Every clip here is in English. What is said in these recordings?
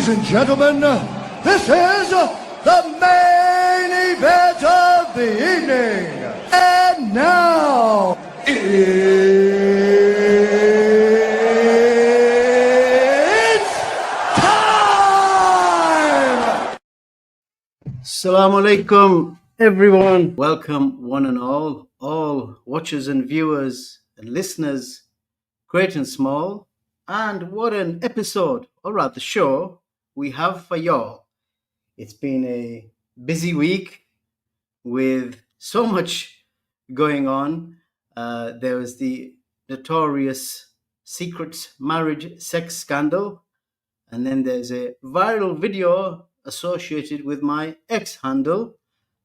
Ladies and gentlemen, this is the main event of the evening. And now, it's time! Assalamu alaikum, everyone. Welcome, one and all watchers and viewers and listeners, great and small. And what an episode, or rather show, we have for y'all. It's been a busy week with so much going on. There was the notorious secret marriage sex scandal, and then there's a viral video associated with my X handle.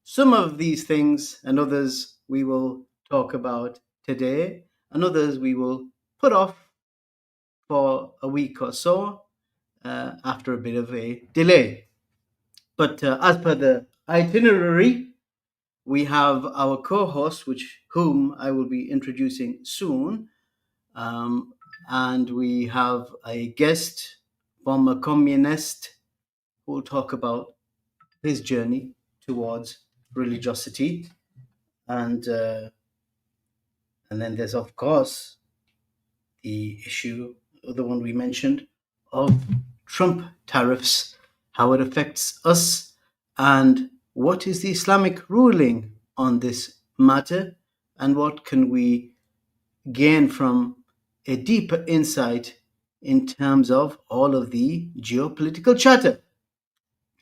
Some of these things and others we will talk about today, and others we will put off for a week or so after a bit of a delay. But as per the itinerary, we have our co-host, whom I will be introducing soon, and we have a guest, former communist, who will talk about his journey towards religiosity, and then there's of course the issue, the one we mentioned, of Trump tariffs, how it affects us, and what is the Islamic ruling on this matter, and what can we gain from a deeper insight in terms of all of the geopolitical chatter.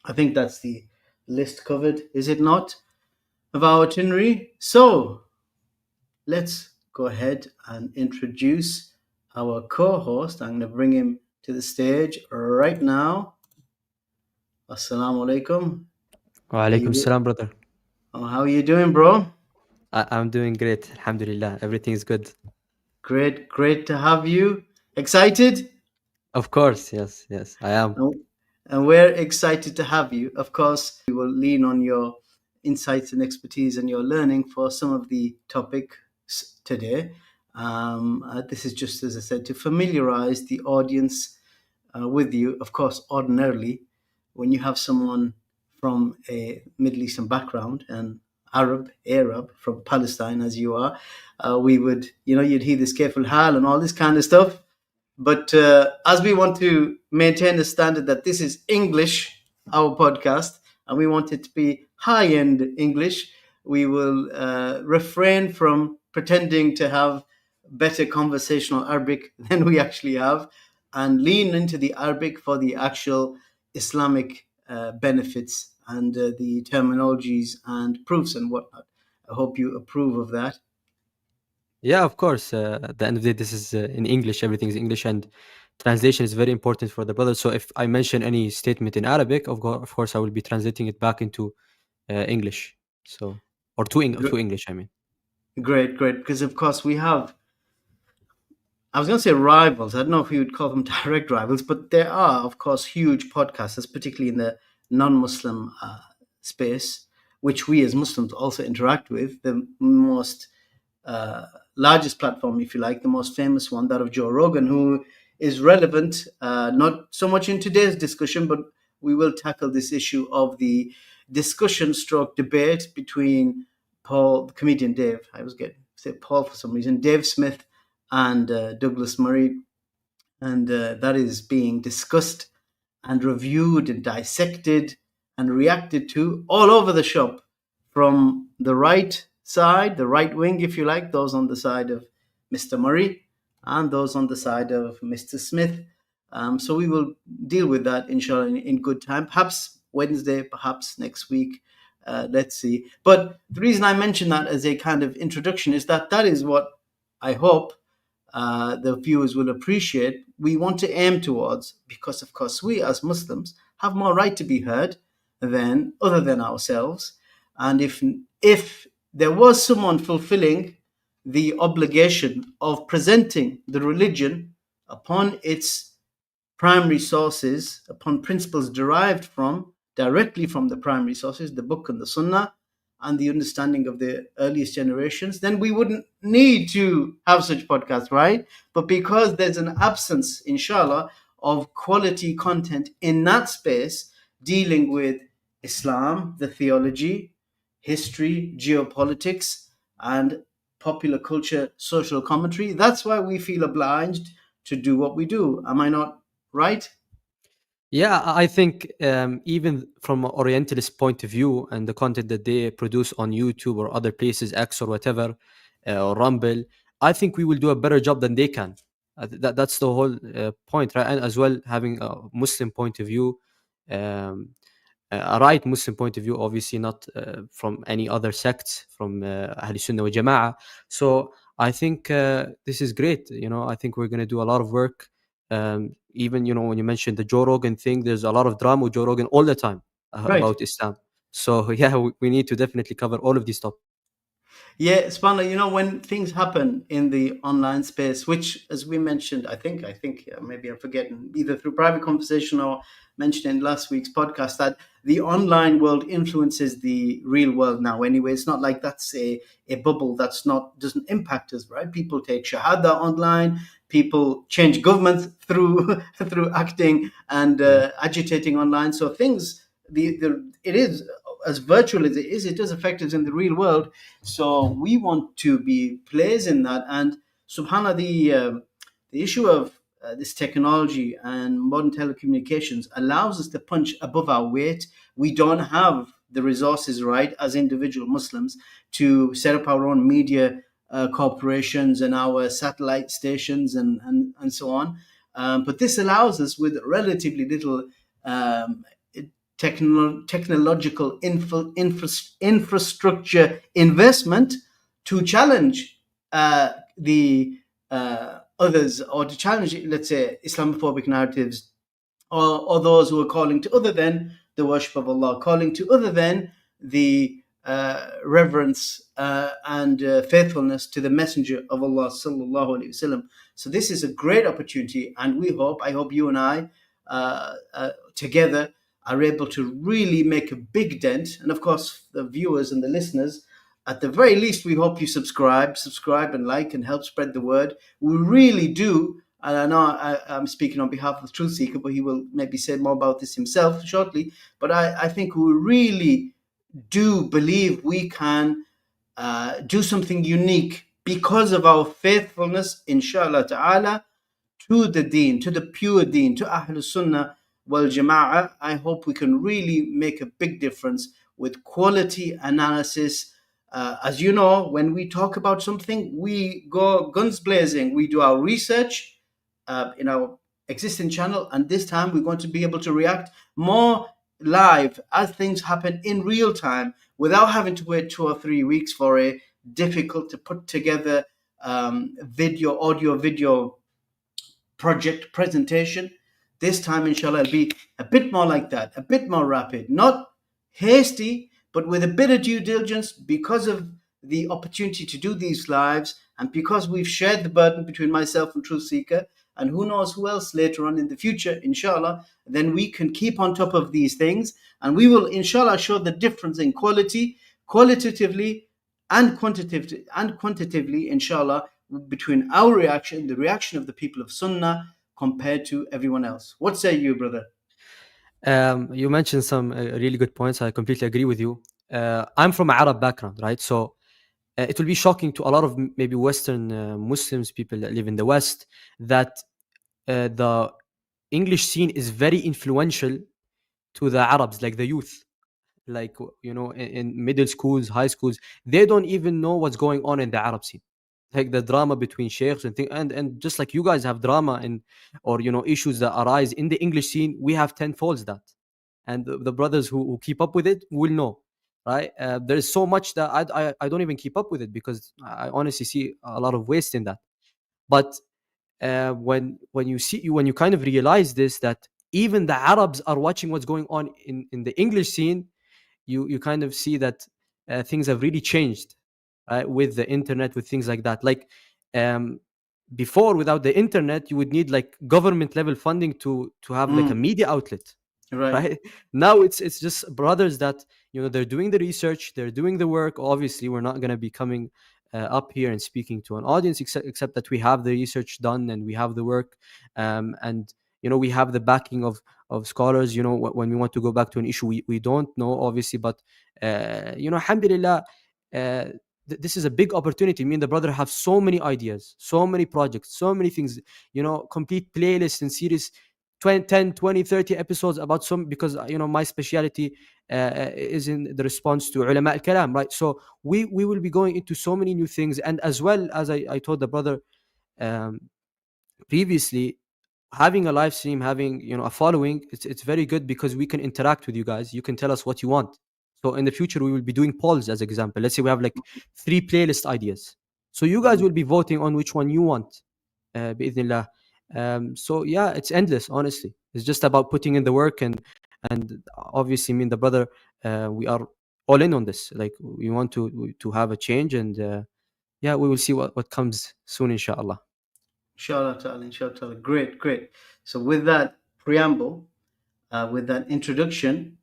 I think that's the list covered, is it not, of our itinerary? So let's go ahead and introduce our co-host. I'm going to bring him to the stage right now. Assalamu alaikum. Wa alaikum salam, brother. How are you doing, bro? I'm doing great. Alhamdulillah. Everything is good. Great to have you. Excited? Of course. Yes, I am. And we're excited to have you. Of course, we will lean on your insights and expertise and your learning for some of the topics today. This is just, as I said, to familiarize the audience with you. Of course, ordinarily, when you have someone from a Middle Eastern background and Arab from Palestine, as you are, we would, you'd hear this careful hal and all this kind of stuff. But as we want to maintain the standard that this is English, our podcast, and we want it to be high-end English, we will refrain from pretending to have better conversational Arabic than we actually have, and lean into the Arabic for the actual Islamic benefits and the terminologies and proofs and whatnot. I hope you approve of that. Yeah, of course. At the end of the day, this is in English. Everything is English, and translation is very important for the brother. So if I mention any statement in Arabic, of course, I will be translating it back into English. So, or to English, I mean. Great. Because, of course, we have, I was going to say rivals. I don't know if you would call them direct rivals, but there are, of course, huge podcasters, particularly in the non-Muslim space, which we as Muslims also interact with. The most largest platform, if you like, the most famous one, that of Joe Rogan, who is relevant, not so much in today's discussion, but we will tackle this issue of the discussion stroke debate between the comedian Dave, I was getting say Paul for some reason, Dave Smith and Douglas Murray, and that is being discussed and reviewed and dissected and reacted to all over the shop, from the right side, the right wing, if you like, those on the side of Mr. Murray and those on the side of Mr. Smith. So we will deal with that, inshallah, in good time. Perhaps Wednesday, perhaps next week. Let's see. But the reason I mention that as a kind of introduction is that is what I hope the viewers will appreciate. We want to aim towards, because, of course, we as Muslims have more right to be heard than ourselves. And if there was someone fulfilling the obligation of presenting the religion upon its primary sources, upon principles derived directly from the primary sources, the book and the sunnah, and the understanding of the earliest generations, then we wouldn't need to have such podcasts, right? But because there's an absence, inshallah, of quality content in that space dealing with Islam, the theology, history, geopolitics, and popular culture, social commentary. That's why we feel obliged to do what we do. Am I not right? Yeah, I think even from an Orientalist point of view and the content that they produce on YouTube or other places, X or whatever, or Rumble, I think we will do a better job than they can. That's the whole point, right? And as well, having a Muslim point of view, um, a right Muslim point of view, obviously not from any other sects, from Ahl Sunnah wa Jama'ah. So I think this is great. I think we're going to do a lot of work. Even when you mentioned the Joe Rogan thing, there's a lot of drama with Joe Rogan all the time Right. about Islam. So yeah, we need to definitely cover all of these topics. Yeah, Spana, when things happen in the online space, which, as we mentioned, maybe I'm forgetting, either through private conversation or mentioned in last week's podcast, that the online world influences the real world now. Anyway, it's not like that's a bubble that's not doesn't impact us, right? People take shahada online. People change governments through through acting and Yeah. agitating online. So things, it is as virtual as it is, it does affect us in the real world. So we want to be players in that. And subhanallah, the issue of this technology and modern telecommunications allows us to punch above our weight. We don't have the resources, right, as individual Muslims to set up our own media corporations and our satellite stations and so on. But this allows us with relatively little um, technological infrastructure investment to challenge the others, or to challenge, let's say, Islamophobic narratives, or those who are calling to other than the worship of Allah, calling to other than the reverence and faithfulness to the Messenger of Allah sallallahu alaihi wasallam. So this is a great opportunity, and I hope you and I together are able to really make a big dent. And of course, the viewers and the listeners, at the very least, we hope you subscribe and like and help spread the word. We really do. And I know I'm speaking on behalf of the Truth Seeker, but he will maybe say more about this himself shortly. But I think we really do believe we can do something unique because of our faithfulness, inshallah ta'ala, to the deen, to the pure deen, to Ahlul Sunnah wal Jama'ah. I hope we can really make a big difference with quality analysis. As you know, when we talk about something, we go guns blazing. We do our research in our existing channel, and this time we're going to be able to react more live as things happen in real time without having to wait 2 or 3 weeks for a difficult to put together audio video project presentation. This time, inshallah, it'll be a bit more like that, a bit more rapid, not hasty, but with a bit of due diligence, because of the opportunity to do these lives, and because we've shared the burden between myself and Truth Seeker, and who knows who else later on in the future, inshallah, then we can keep on top of these things, and we will, inshallah, show the difference in qualitatively and quantitatively, inshallah, between our reaction, the reaction of the people of Sunnah, compared to everyone else. What say you, brother? You mentioned some really good points. I completely agree with you. I'm from an Arab background, right? So it will be shocking to a lot of maybe Western Muslims, people that live in the West, that the English scene is very influential to the Arabs, like the youth, like in middle schools, high schools, they don't even know what's going on in the Arab scene, like the drama between sheikhs and thing, and just like you guys have drama and or issues that arise in the English scene, we have tenfolds that, and the brothers who keep up with it will know, right? There is so much that I don't even keep up with it because I honestly see a lot of waste in that. But when you kind of realize this, that even the Arabs are watching what's going on in the English scene, you kind of see that things have really changed, right? With the internet, with things like that. Like um, before, without the internet, you would need like government level funding to have like a Mm, media outlet, right. right? Now it's just brothers that they're doing the research, they're doing the work. Obviously, we're not going to be coming up here and speaking to an audience, except that we have the research done and we have the work, and we have the backing of scholars. When we want to go back to an issue, we don't know, obviously, but alhamdulillah, this is a big opportunity. Me and the brother have so many ideas, so many projects, so many things, complete playlists and series, 20, 10, 20, 30 episodes about some, because my specialty is in the response to ulama al-kalam, right? So we will be going into so many new things. And as well, as I told the brother um, previously, having a live stream, having a following, it's very good, because we can interact with you guys. You can tell us what you want. So in the future, we will be doing polls, as example. Let's say we have like 3 playlist ideas, so you guys will be voting on which one you want, bi'idhnillah. So yeah, it's endless, honestly. It's just about putting in the work, and obviously, me and the brother, we are all in on this. Like, we want to have a change, and yeah, we will see what comes soon, inshallah. Inshallah ta'ala, inshallah ta'ala. Great, great. So with that preamble, with that introduction,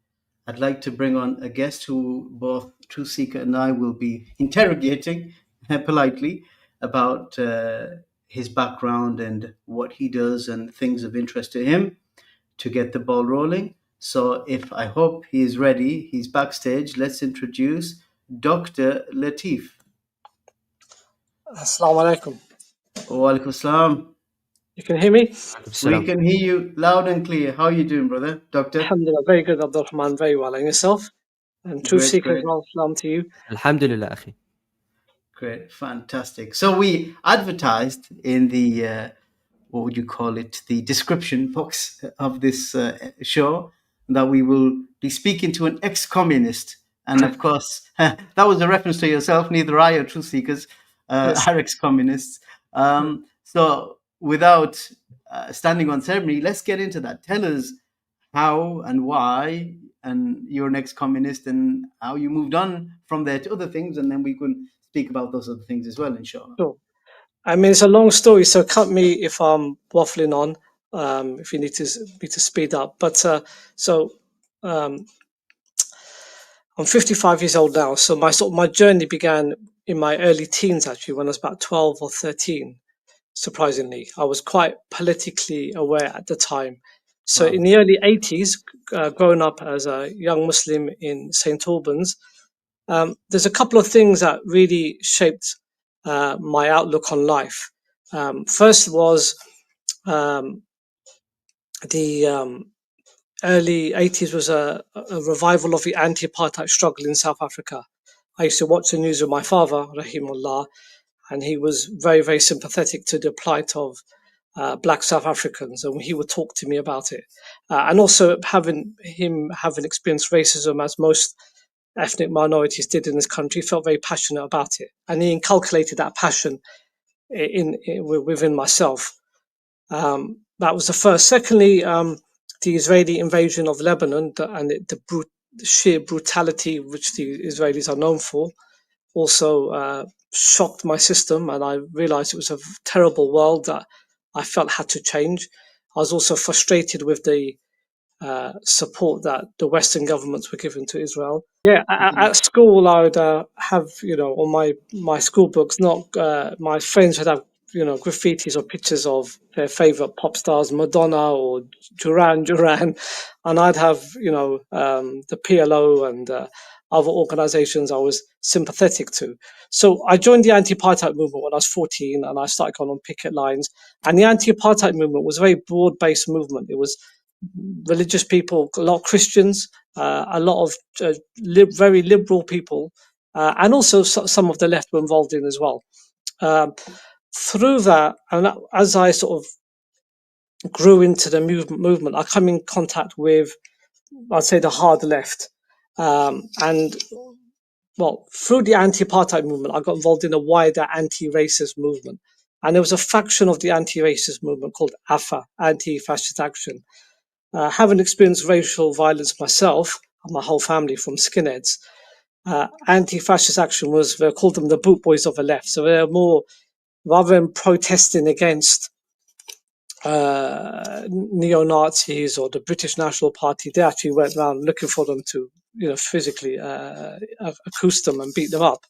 I'd like to bring on a guest who both Truth Seeker and I will be interrogating politely about his background and what he does and things of interest to him, to get the ball rolling. So I hope he is ready, he's backstage. Let's introduce Dr. Latif. Assalamu alaikum. Wa alaikum assalam. You can hear me? We can hear you loud and clear. How are you doing, brother? Doctor? Alhamdulillah, very good, Abdul Rahman, very well. And yourself? And Truth Great, Seeker as great. well, salam to you. Alhamdulillah, akhi. Great, fantastic. So we advertised in the, what would you call it, the description box of this show, that we will be speaking to an ex-communist. And of course, that was a reference to yourself. Neither I or Truth Seekers Yes. are ex-communists. So without standing on ceremony, let's get into that. Tell us how and why, and you're an ex-communist, and how you moved on from there to other things, and then we can speak about those other things as well, inshallah. Sure. I mean, it's a long story, so cut me if I'm waffling on, if you need to speed up. But um, I'm 55 years old now, so my journey began in my early teens, actually, when I was about 12 or 13. Surprisingly, I was quite politically aware at the time. So Wow. in the early 80s, growing up as a young Muslim in St. Albans, there's a couple of things that really shaped my outlook on life. First was the early 80s was a revival of the anti-apartheid struggle in South Africa. I used to watch the news with my father, rahimullah, and he was very, very sympathetic to the plight of black South Africans, and he would talk to me about it. And also having experienced racism, as most ethnic minorities did in this country, felt very passionate about it, and he inculcated that passion within myself. That was the first. Secondly, the Israeli invasion of Lebanon and the sheer brutality which the Israelis are known for also shocked my system, and I realized it was a terrible world that I felt had to change. I was also frustrated with the support that the Western governments were giving to Israel. Yeah, at school, I would have, on my school books, my friends would have, graffitis or pictures of their favorite pop stars, Madonna or Duran, and I'd have, the PLO and other organizations I was sympathetic to. So I joined the anti-apartheid movement when I was 14, and I started going on picket lines. And the anti-apartheid movement was a very broad-based movement. It was religious people, a lot of Christians, a lot of very liberal people, and also some of the left were involved in as well. Through that, and as I sort of grew into the movement, I come in contact with, I'd say, the hard left. And well, through the anti-apartheid movement, I got involved in a wider anti-racist movement. And there was a faction of the anti-racist movement called AFA, Anti-Fascist Action. Having experienced racial violence myself and my whole family from skinheads, anti-fascist action they called them the boot boys of the left. So they're more, rather than protesting against neo-Nazis or the British National Party, they actually went around looking for them to, physically accost them and beat them up.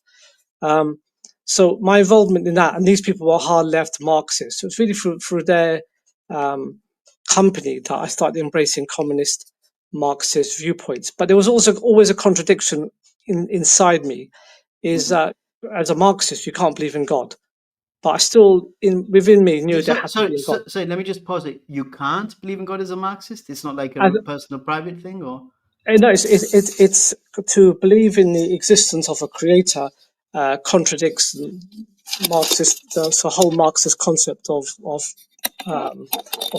So my involvement in that, and these people were hard left Marxists. So it's really through their company that I started embracing communist Marxist viewpoints. But there was also always a contradiction inside me, is that as a Marxist, you can't believe in God. But I still, within me, knew there had to be a God. So let me just pause it. You can't believe in God as a Marxist? It's not like a As, personal, private thing, or? no, it's to believe in the existence of a creator contradicts Marxist, the whole Marxist concept of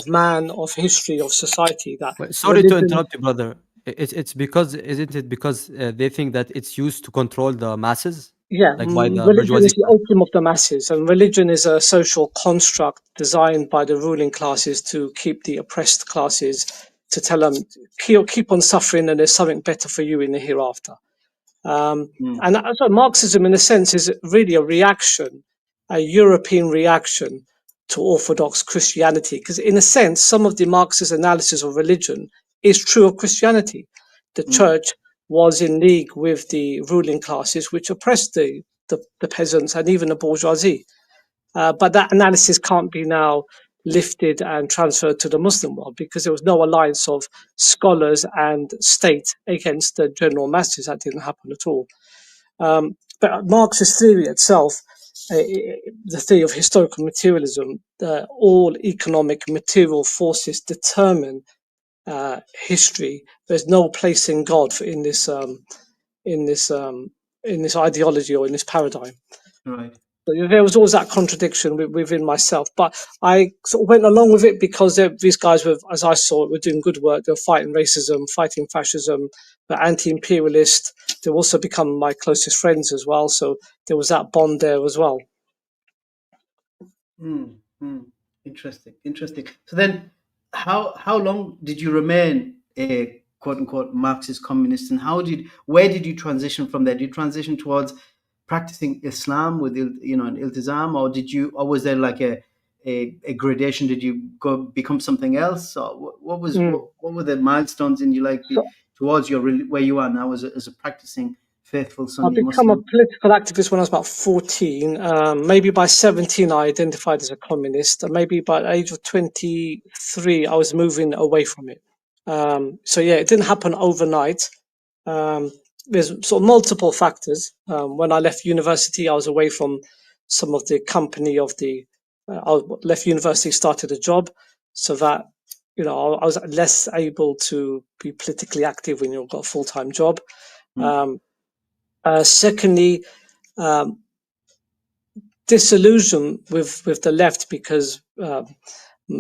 man, of history, of society. That Well, sorry to religion, interrupt you, brother. It's because, isn't it because they think that it's used to control the masses, yeah, like by the religion bourgeoisie is the class? opium of the masses, and religion is a social construct designed by the ruling classes to keep the oppressed classes, to tell them keep on suffering, and there's something better for you in the hereafter. And so Marxism, in a sense, is really a reaction, a European reaction to Orthodox Christianity. Because, in a sense, some of the Marxist analysis of religion is true of Christianity. The church was in league with the ruling classes, which oppressed the peasants and even the bourgeoisie. But that analysis can't be now lifted and transferred to the Muslim world because there was no alliance of scholars and state against the general masses. That didn't happen at all. But Marxist theory itself, the theory of historical materialism, all economic material forces determine history. There's no place in God in this in this in this ideology or in this paradigm. Right. There was always that contradiction within myself, but I sort of went along with it because these guys were, as I saw it, were doing good work. They were fighting racism, fighting fascism, but anti-imperialist. They also become my closest friends as well. So there was that bond there as well. Interesting. So then, how long did you remain a quote unquote Marxist communist, and where did you transition from there? Did you transition towards practicing Islam with an iltizam, or was there like a gradation? Did you go become something else, or what were the milestones in your life So towards where you are now as a practicing faithful I Sunni become a Muslim? political activist when I was about 14. Maybe by 17, I identified as a communist. And maybe by the age of 23, I was moving away from it. So yeah, it didn't happen overnight. There's sort of multiple factors. When I left university, I was away from some of the company of the. I left university, started a job, so that I was less able to be politically active when you've got a full-time job. Secondly, um, disillusion with the left because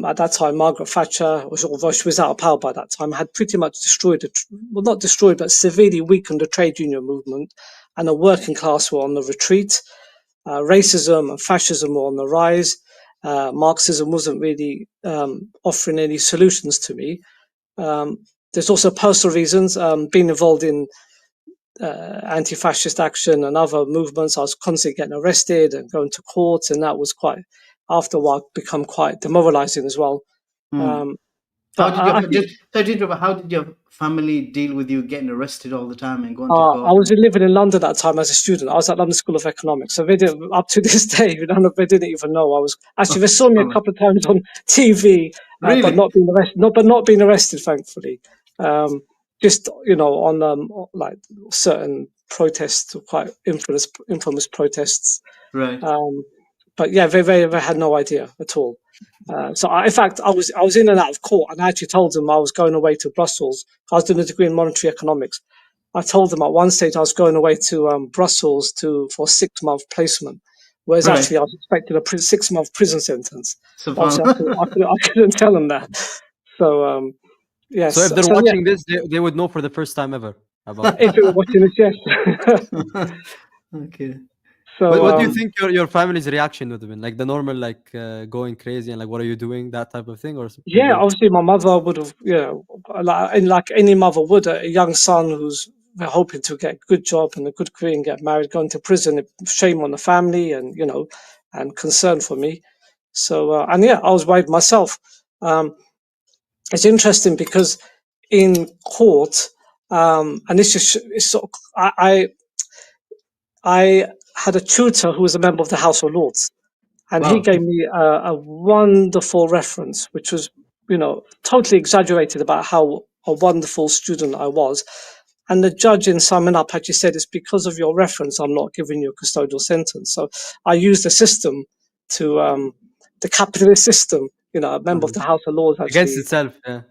at that time Margaret Thatcher, although she was out of power by that time, had pretty much destroyed not destroyed, but severely weakened the trade union movement, and the working class were on the retreat. Racism and fascism were on the rise. Marxism wasn't really offering any solutions to me. There's also personal reasons. Being involved in anti-fascist action and other movements, I was constantly getting arrested and going to court, and that was quite, after a while, become quite demoralizing as well. How But did I your think how did your family deal with you getting arrested all the time and going to I court? was living in London at that time as a student. I was at London School of Economics, so they didn't, up to this day, they didn't even know I was. Actually, they saw me a couple of times on TV, but Really? not being arrested. Not being arrested, thankfully. Just on like certain protests, quite infamous protests. Right. But yeah, they had no idea at all. In fact, I was in and out of court, and I actually told them I was going away to Brussels. I was doing a degree in monetary economics. I told them at one stage I was going away to Brussels for a 6-month placement, whereas Right. actually I was expecting a 6-month prison sentence. Obviously, Subhanallah. I couldn't tell them that. So So yes, if they're so yeah, watching this, they would know for the first time ever about if this. they were watching this, yes. Okay. What So do you think your family's reaction would have been? Like the normal, like going crazy and like, what are you doing? That type of thing, or yeah, maybe. obviously my mother would have, like any mother would, a young son who's hoping to get a good job and a good career and get married, going to prison, shame on the family, and and concern for me. So and yeah, I was worried myself. It's interesting because in court, and this is it's sort of, I had a tutor who was a member of the House of Lords, and he Wow. gave me a wonderful reference, which was totally exaggerated about how a wonderful student I was. And the judge, in summing up, actually said, it's because of your reference I'm not giving you a custodial sentence. So I used the system to, the capitalist system, a member of the House of Lords Against actually. itself. Yeah.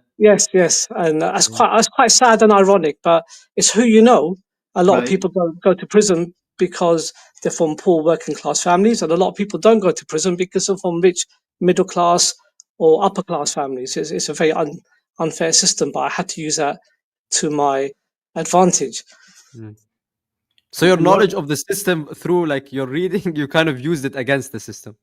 Yes. And that's Yeah. quite sad and ironic, but it's who you know. A lot of Right. people go to prison because they're from poor working class families, and a lot of people don't go to prison because they're from rich middle class or upper class families. It's a very unfair system, but I had to use that to my advantage. Mm. So your And what? knowledge of the system through like your reading, you kind of used it against the system.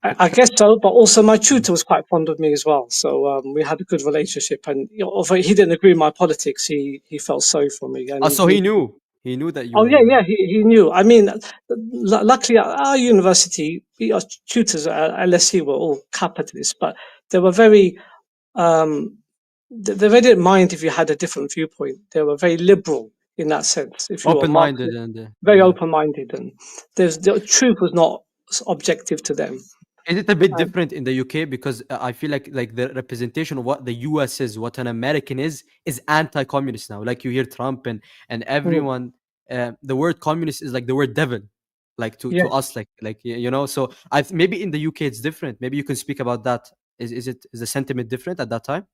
I guess so, but also my tutor was quite fond of me as well. So we had a good relationship, and although he didn't agree with my politics, he felt sorry for me, and Oh, he, so he he knew that you Oh were. yeah, he knew. I mean, luckily at our university, our tutors at LSE were all capitalists, but they were very, um, they didn't mind if you had a different viewpoint. They were very liberal in that sense. If you were Open-minded Marxist, and very yeah. open-minded, and the truth was not objective to them. Is it a bit Um, different in the UK? Because I feel like the representation of what the US is, what an American is anti-communist now. Like you hear Trump and mm, everyone, the word communist is like the word devil, like to yes. us, you know. So I maybe in the UK it's different. Maybe you can speak about that. Is the sentiment different at that time?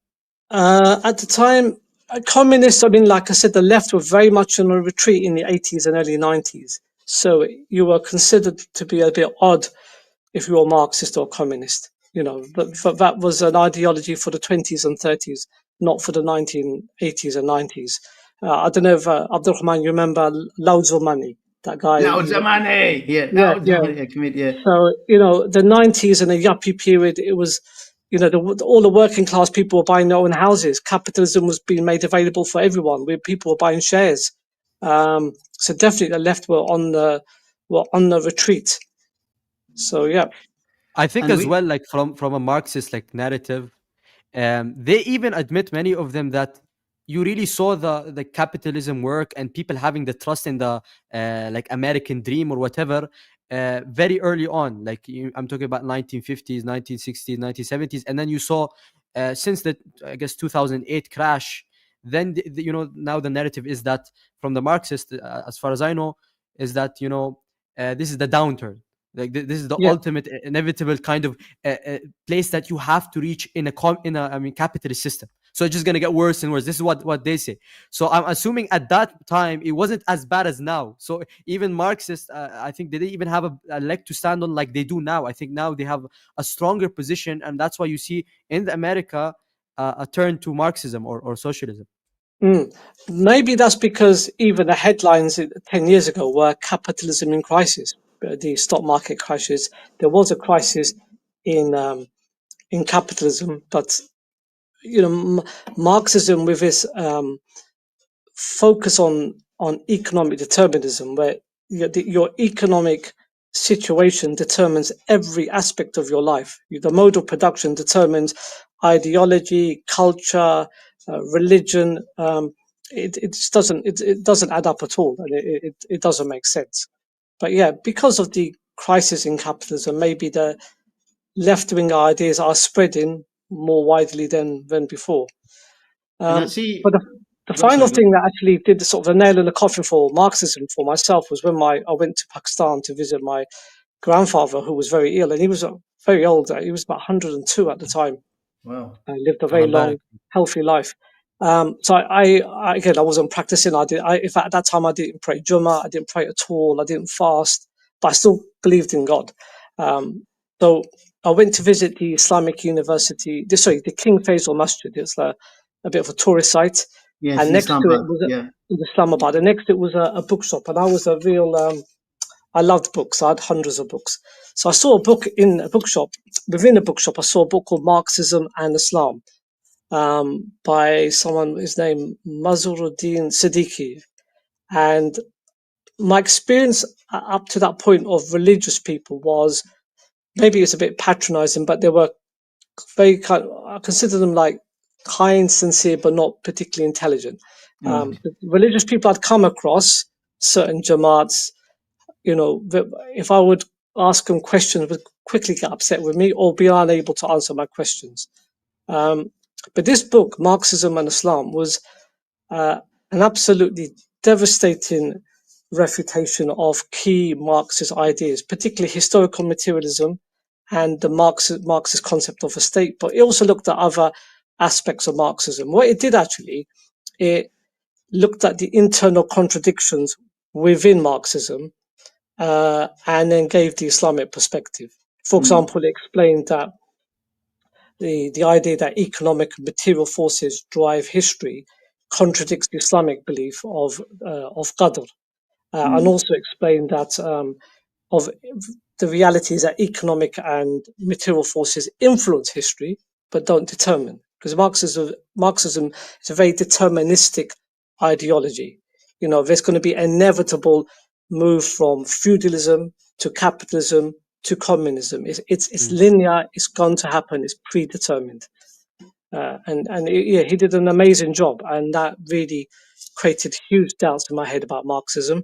At the time, communists, I mean, like I said, the left were very much on a retreat in the 80s and early 90s. So you were considered to be a bit odd if you were Marxist or communist. But that was an ideology for the 20s and 30s, not for the 1980s and 90s. I don't know if Abdurrahman, you remember Loads of Money, that guy. Loads of money. Yeah, Yeah, loads of yeah. money. I commit. Yeah. So, the 90s and the yuppie period, it was, all the working class people were buying their own houses. Capitalism was being made available for everyone. People were buying shares. So definitely the left were on the retreat. So yeah. I think And as we. well, like from a Marxist like narrative, they even admit, many of them, that you really saw the capitalism work and people having the trust in the like American dream or whatever very early on. Like I'm talking about 1950s, 1960s, 1970s, and then you saw since the, I guess, 2008 crash. Then now the narrative is that from the Marxist, as far as I know, is that this is the downturn. Like this is the Yeah. ultimate inevitable kind of place that you have to reach in I mean, capitalist system. So it's just gonna get worse and worse. This is what they say. So I'm assuming at that time it wasn't as bad as now. So even Marxists, I think they didn't even have a leg to stand on like they do now. I think now they have a stronger position, and that's why you see in the America a turn to Marxism or socialism. Mm. Maybe that's because even the headlines 10 years ago were capitalism in crisis, the stock market crashes. There was a crisis in capitalism, but Marxism with its focus on economic determinism, where your economic situation determines every aspect of your life. The mode of production determines ideology, culture, religion. It just doesn't add up at all, and it doesn't make sense. But yeah, because of the crisis in capitalism, maybe the left wing ideas are spreading more widely than before. And I But see. the Go, final sorry. Go. thing that actually did the sort of the nail in the coffin for Marxism for myself was when I went to Pakistan to visit my grandfather, who was very ill, and he was very old. He was about 102 at the time, Wow. and lived a very Allah long, barak. healthy life. So again, I wasn't practicing. In fact, at that time, I didn't pray Jummah. I didn't pray at all. I didn't fast, but I still believed in God. Um, so I went to visit the Islamic University. The King Faisal Masjid. It's a bit of a tourist site, Yes, and in next to it Islamabad. was Yeah. in Islamabad, and next to it was a bookshop. And I was a real I loved books. I had hundreds of books. So I saw a book in a bookshop. Within a bookshop, I saw a book called Marxism and Islam, by someone, his name Mazuruddin Siddiqui. And my experience up to that point of religious people was, maybe it's a bit patronizing, but they were very kind. I consider them like kind, sincere, but not particularly intelligent. Right. The religious people I'd come across, certain Jamaats, if I would ask them questions, would quickly get upset with me or be unable to answer my questions. But this book, Marxism and Islam, was an absolutely devastating refutation of key Marxist ideas, particularly historical materialism and the Marxist concept of a state. But it also looked at other aspects of Marxism. What it did actually, it looked at the internal contradictions within Marxism and then gave the Islamic perspective. For example, it explained that the idea that economic and material forces drive history contradicts the Islamic belief of qadr, and also explained that of the reality is that economic and material forces influence history but don't determine, because Marxism is a very deterministic ideology. You know, there's going to be inevitable move from feudalism to capitalism to communism. It's linear. It's going to happen. It's predetermined. Yeah, he did an amazing job, and that really created huge doubts in my head about Marxism.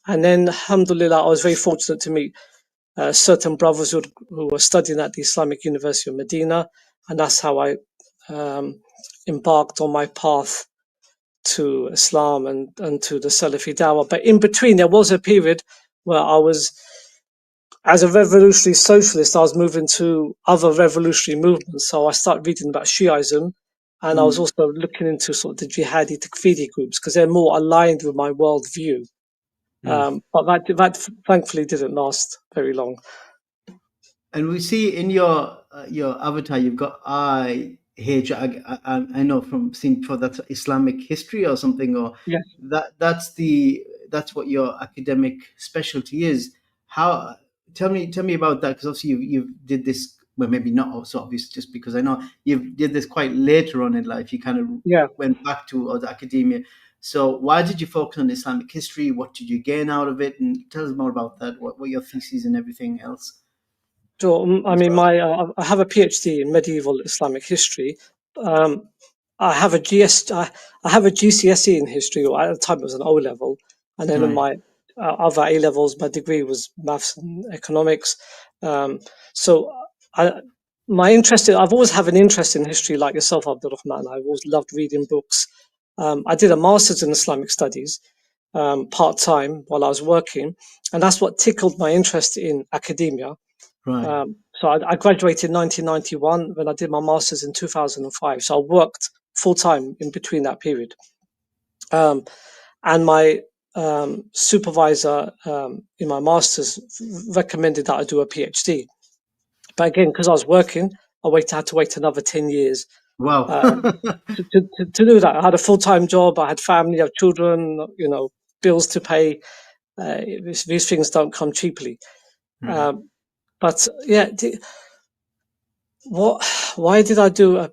And then, alhamdulillah, I was very fortunate to meet certain brothers who were studying at the Islamic University of Medina, and that's how I embarked on my path to Islam and to the Salafi Dawah. But in between, there was a period where I was, as a revolutionary socialist, I was moving to other revolutionary movements. So I started reading about Shiism, and I was also looking into sort of the jihadi takfiri groups because they're more aligned with my worldview. But that thankfully didn't last very long. And we see in your avatar, you've got IH. I know from seeing before that's Islamic history or something, or Yes. that's what your academic specialty is. How tell me about that, because obviously you did this. Well, maybe not so obvious, just because I know you did this quite later on in life. You kind of went back to the academia. So why did you focus on Islamic history? What did you gain out of it? And tell us more about that. What your theses and everything else? So, I mean, I have a PhD in medieval Islamic history. I have a GCSE in history, or at the time it was an O level, and then in my other A levels, my degree was maths and economics. So, I've always had an interest in history, like yourself, Abdul Rahman. I've always loved reading books. I did a master's in Islamic studies part time while I was working, and that's what tickled my interest in academia. Right. So I graduated in 1991 when I did my master's in 2005. So I worked full time in between that period. And my supervisor in my master's recommended that I do a PhD. But again, because I was working, had to wait another 10 years Wow. to do that. I had a full time job. I had family, I had children, bills to pay. These things don't come cheaply. But yeah, why did I do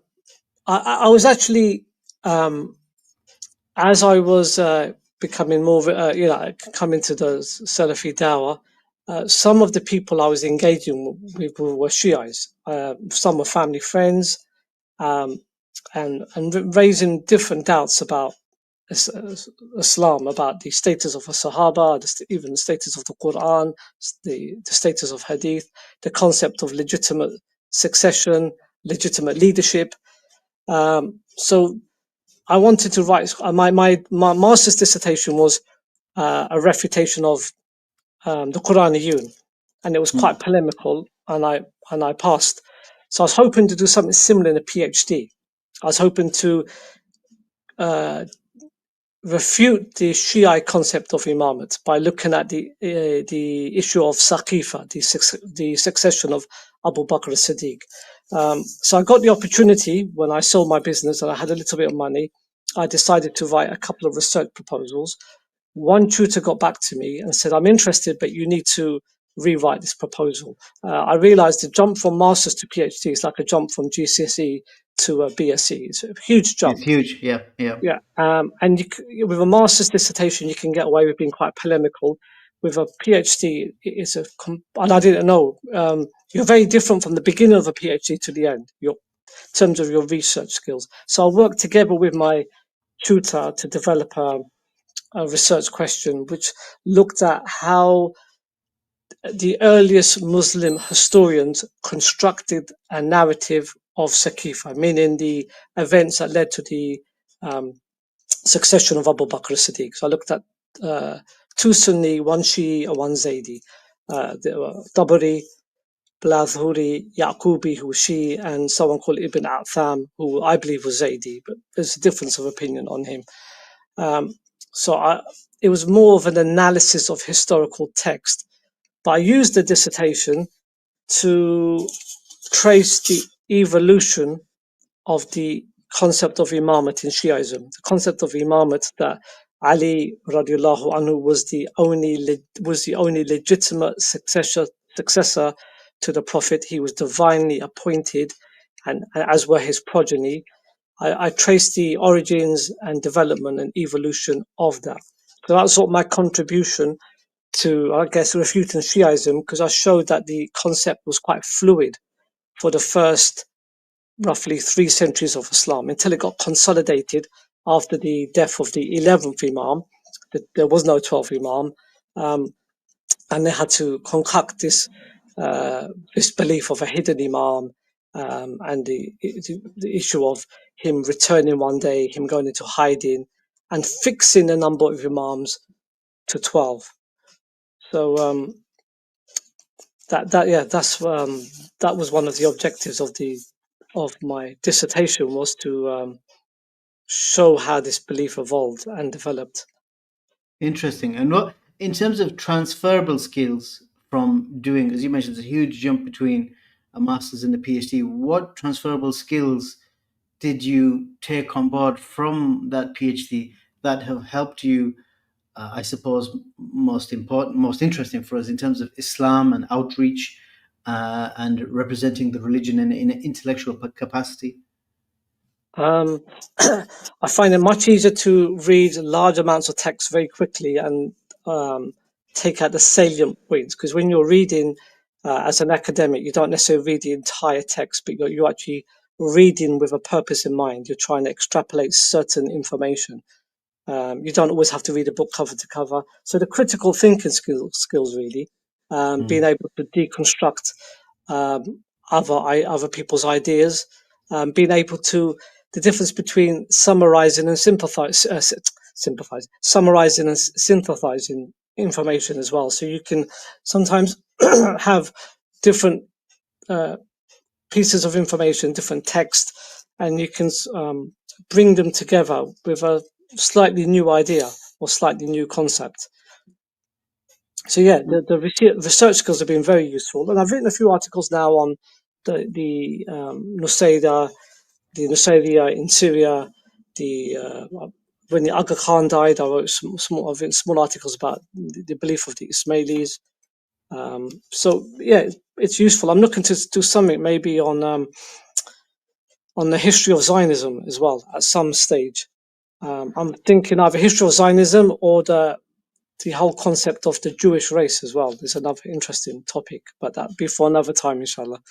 I was actually as I was becoming more coming to the Salafi Dawah, some of the people I was engaging with were Shiites. Some were family friends, and raising different doubts about Islam, about the status of the Sahaba, even the status of the Quran, the status of Hadith, the concept of legitimate succession, legitimate leadership. So I wanted to write. My master's dissertation was a refutation of the Quraniyun, and it was quite polemical, and I passed. So I was hoping to do something similar in a PhD. I was hoping to refute the Shiite concept of imamate by looking at the issue of Saqifa, the succession of Abu Bakr as-Siddiq. So I got the opportunity when I sold my business and I had a little bit of money. I decided to write a couple of research proposals. One tutor got back to me and said, "I'm interested, but you need to rewrite this proposal." I realized the jump from master's to PhD is like a jump from GCSE to a BSc. It's a huge jump. It's huge. Yeah. Yeah, and with a master's dissertation, you can get away with being quite polemical. With a PhD, and I didn't know. You're very different from the beginning of a PhD to the end. In terms of your research skills. So I worked together with my tutor to develop a research question which looked at how the earliest Muslim historians constructed a narrative of Saqifa, meaning the events that led to the um, succession of Abu Bakr as-Siddiq. So I looked at two Sunni, one Shi'i, and one Zaydi. There were Tabari, Balathuri, Yaqubi, who was Shi'i, and someone called Ibn Atham, who I believe was Zaydi, but there's a difference of opinion on him. Um, it was more of an analysis of historical text, but I used the dissertation to trace the evolution of the concept of imamat in Shiism, the concept of imamat that Ali radiallahu anhu was the only legitimate successor to the Prophet. He was divinely appointed, and as were his progeny. I traced the origins and development and evolution of that. So that's sort of my contribution to, I guess, refuting Shiism, because I showed that the concept was quite fluid for the first roughly 3 centuries of Islam until it got consolidated after the death of the 11th Imam. There was no 12th Imam, and they had to concoct this belief of a hidden Imam, and the issue of him returning one day, him going into hiding, and fixing the number of Imams to 12. So that was one of the objectives of my dissertation, was to show how this belief evolved and developed. Interesting. And what, in terms of transferable skills from doing, as you mentioned, there's a huge jump between a master's and a PhD. What transferable skills did you take on board from that PhD that have helped you, I suppose, most important, most interesting for us in terms of Islam and outreach and representing the religion in an intellectual capacity? I find it much easier to read large amounts of text very quickly and take out the salient points, because when you're reading as an academic, you don't necessarily read the entire text, but you're actually reading with a purpose in mind. You're trying to extrapolate certain information. You don't always have to read a book cover to cover. So the critical thinking skills really, being able to deconstruct um, other people's ideas, being able to, the difference between summarizing and summarizing and synthesizing information as well. So you can sometimes have different pieces of information, different text, and you can bring them together with a slightly new idea or slightly new concept. So yeah, the research skills have been very useful, and I've written a few articles now on the Nusayra, the Nusayriya in Syria. When the Aga Khan died, I wrote I've written small articles about the belief of the Ismailis. So yeah, it's useful. I'm looking to do something maybe on the history of Zionism as well at some stage. I'm thinking either history of Zionism or the whole concept of the Jewish race as well. There's another interesting topic, but that be for another time, inshallah.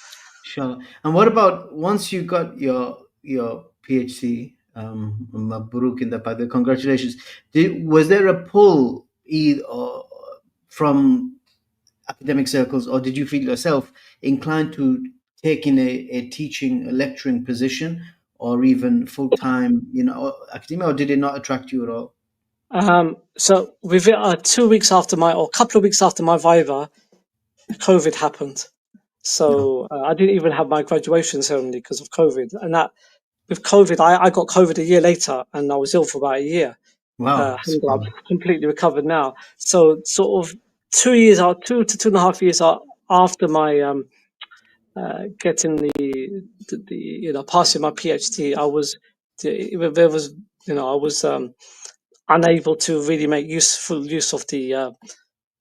Sure. And what about once you got your PhD, Mabruk in the Padre, congratulations. Was there a pull either from academic circles, or did you feel yourself inclined to take in a teaching, a lecturing position, or even full time, academia, or did it not attract you at all? So with 2 weeks after or a couple of weeks after my Viva, COVID happened. So I didn't even have my graduation ceremony because of COVID. And that with COVID, I got COVID a year later, and I was ill for about a year. Wow. I'm completely recovered now. So sort of 2 years out, 2 to 2.5 years after my getting passing my PhD, I was unable to really make full use of the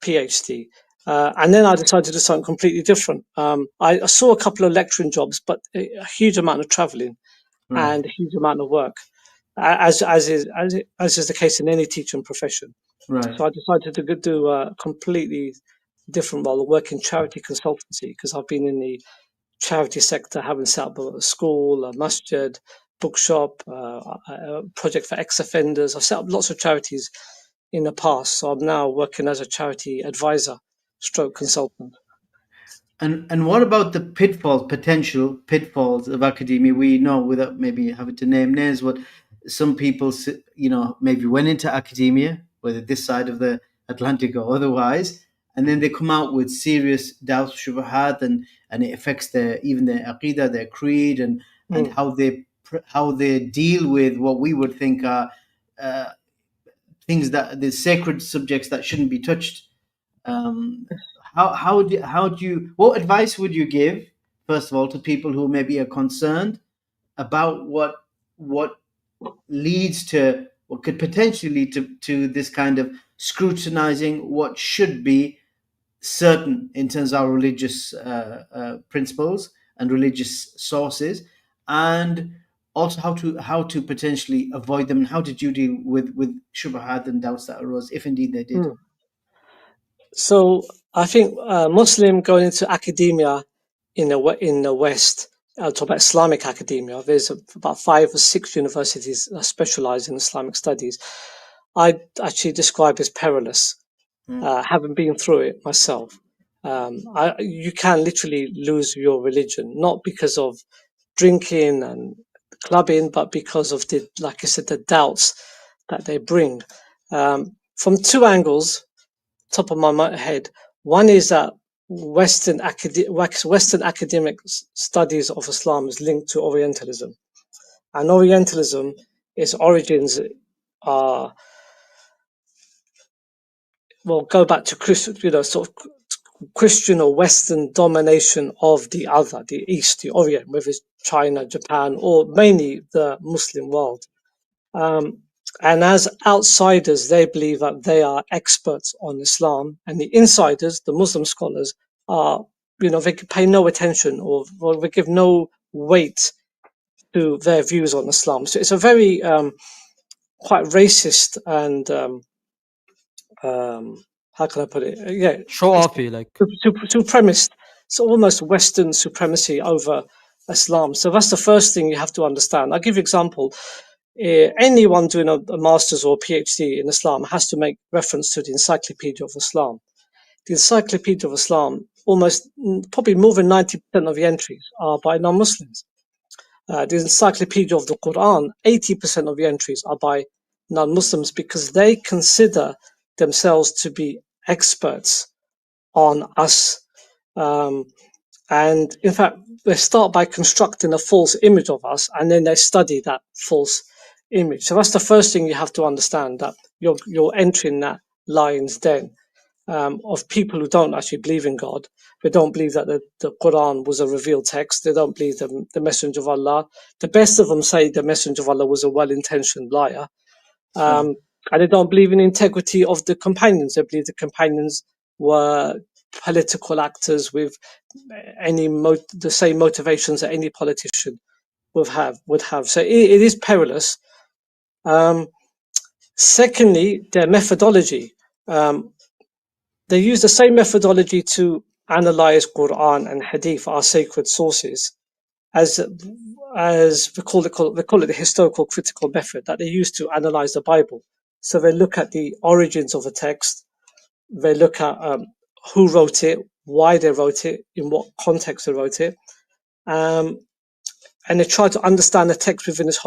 PhD. And then I decided to do something completely different. I saw a couple of lecturing jobs, but a huge amount of traveling Right. and a huge amount of work, as is the case in any teaching profession. Right. So I decided to do a completely different role, work in charity consultancy, because I've been in the charity sector, having set up a school, a masjid, bookshop, a project for ex-offenders. I've set up lots of charities in the past, so I'm now working as a charity advisor stroke consultant. And what about the potential pitfalls of academia? We know, without maybe having to name names, what some people, maybe went into academia, whether this side of the Atlantic or otherwise, and then they come out with serious doubts, shubahat, and it affects their aqidah, their creed, and how they deal with what we would think are uh, things that the sacred subjects that shouldn't be touched. um, how do you what advice would you give, first of all, to people who maybe are concerned about what leads to what could potentially lead to this kind of scrutinizing what should be certain in terms of our religious principles and religious sources, and also how to potentially avoid them, and how did you deal with shubahat and doubts that arose, if indeed they did? So I think Muslim going into academia in the West, I'll talk about Islamic academia. There's about 5 or 6 universities that specialize in Islamic studies. I actually describe as perilous, having been through it myself. You can literally lose your religion, not because of drinking and clubbing, but because of like I said, the doubts that they bring. From 2 angles, top of my head. One is that Western academic studies of Islam is linked to Orientalism, and Orientalism, its origins are, well, go back to sort of Christian or Western domination of the other, the East, the Orient, whether it's China, Japan, or mainly the Muslim world. And as outsiders, they believe that they are experts on Islam, and the insiders, the Muslim scholars, are, they pay no attention, or they give no weight to their views on Islam. So it's a very quite racist and how can I put it? Yeah, Show it's offy, like. supremacist. It's almost Western supremacy over Islam. So that's the first thing you have to understand. I'll give you an example. Anyone doing a master's or PhD in Islam has to make reference to the Encyclopedia of Islam. The Encyclopedia of Islam, probably more than 90% of the entries are by non-Muslims. The Encyclopedia of the Quran, 80% of the entries are by non-Muslims, because they consider themselves to be experts on us. And in fact, they start by constructing a false image of us, and then they study that false image. So that's the first thing you have to understand, that you're entering that lion's den of people who don't actually believe in God. They don't believe that the Quran was a revealed text. They don't believe the Messenger of Allah. The best of them say the Messenger of Allah was a well-intentioned liar. And they don't believe in the integrity of the companions. They believe the companions were political actors with the same motivations that any politician would have. So it is perilous. Secondly, their methodology. They use the same methodology to analyze Quran and Hadith, our sacred sources, as they call it the historical critical method that they use to analyze the Bible. So they look at the origins of a text, they look at who wrote it, why they wrote it, in what context they wrote it, and they try to understand the text within its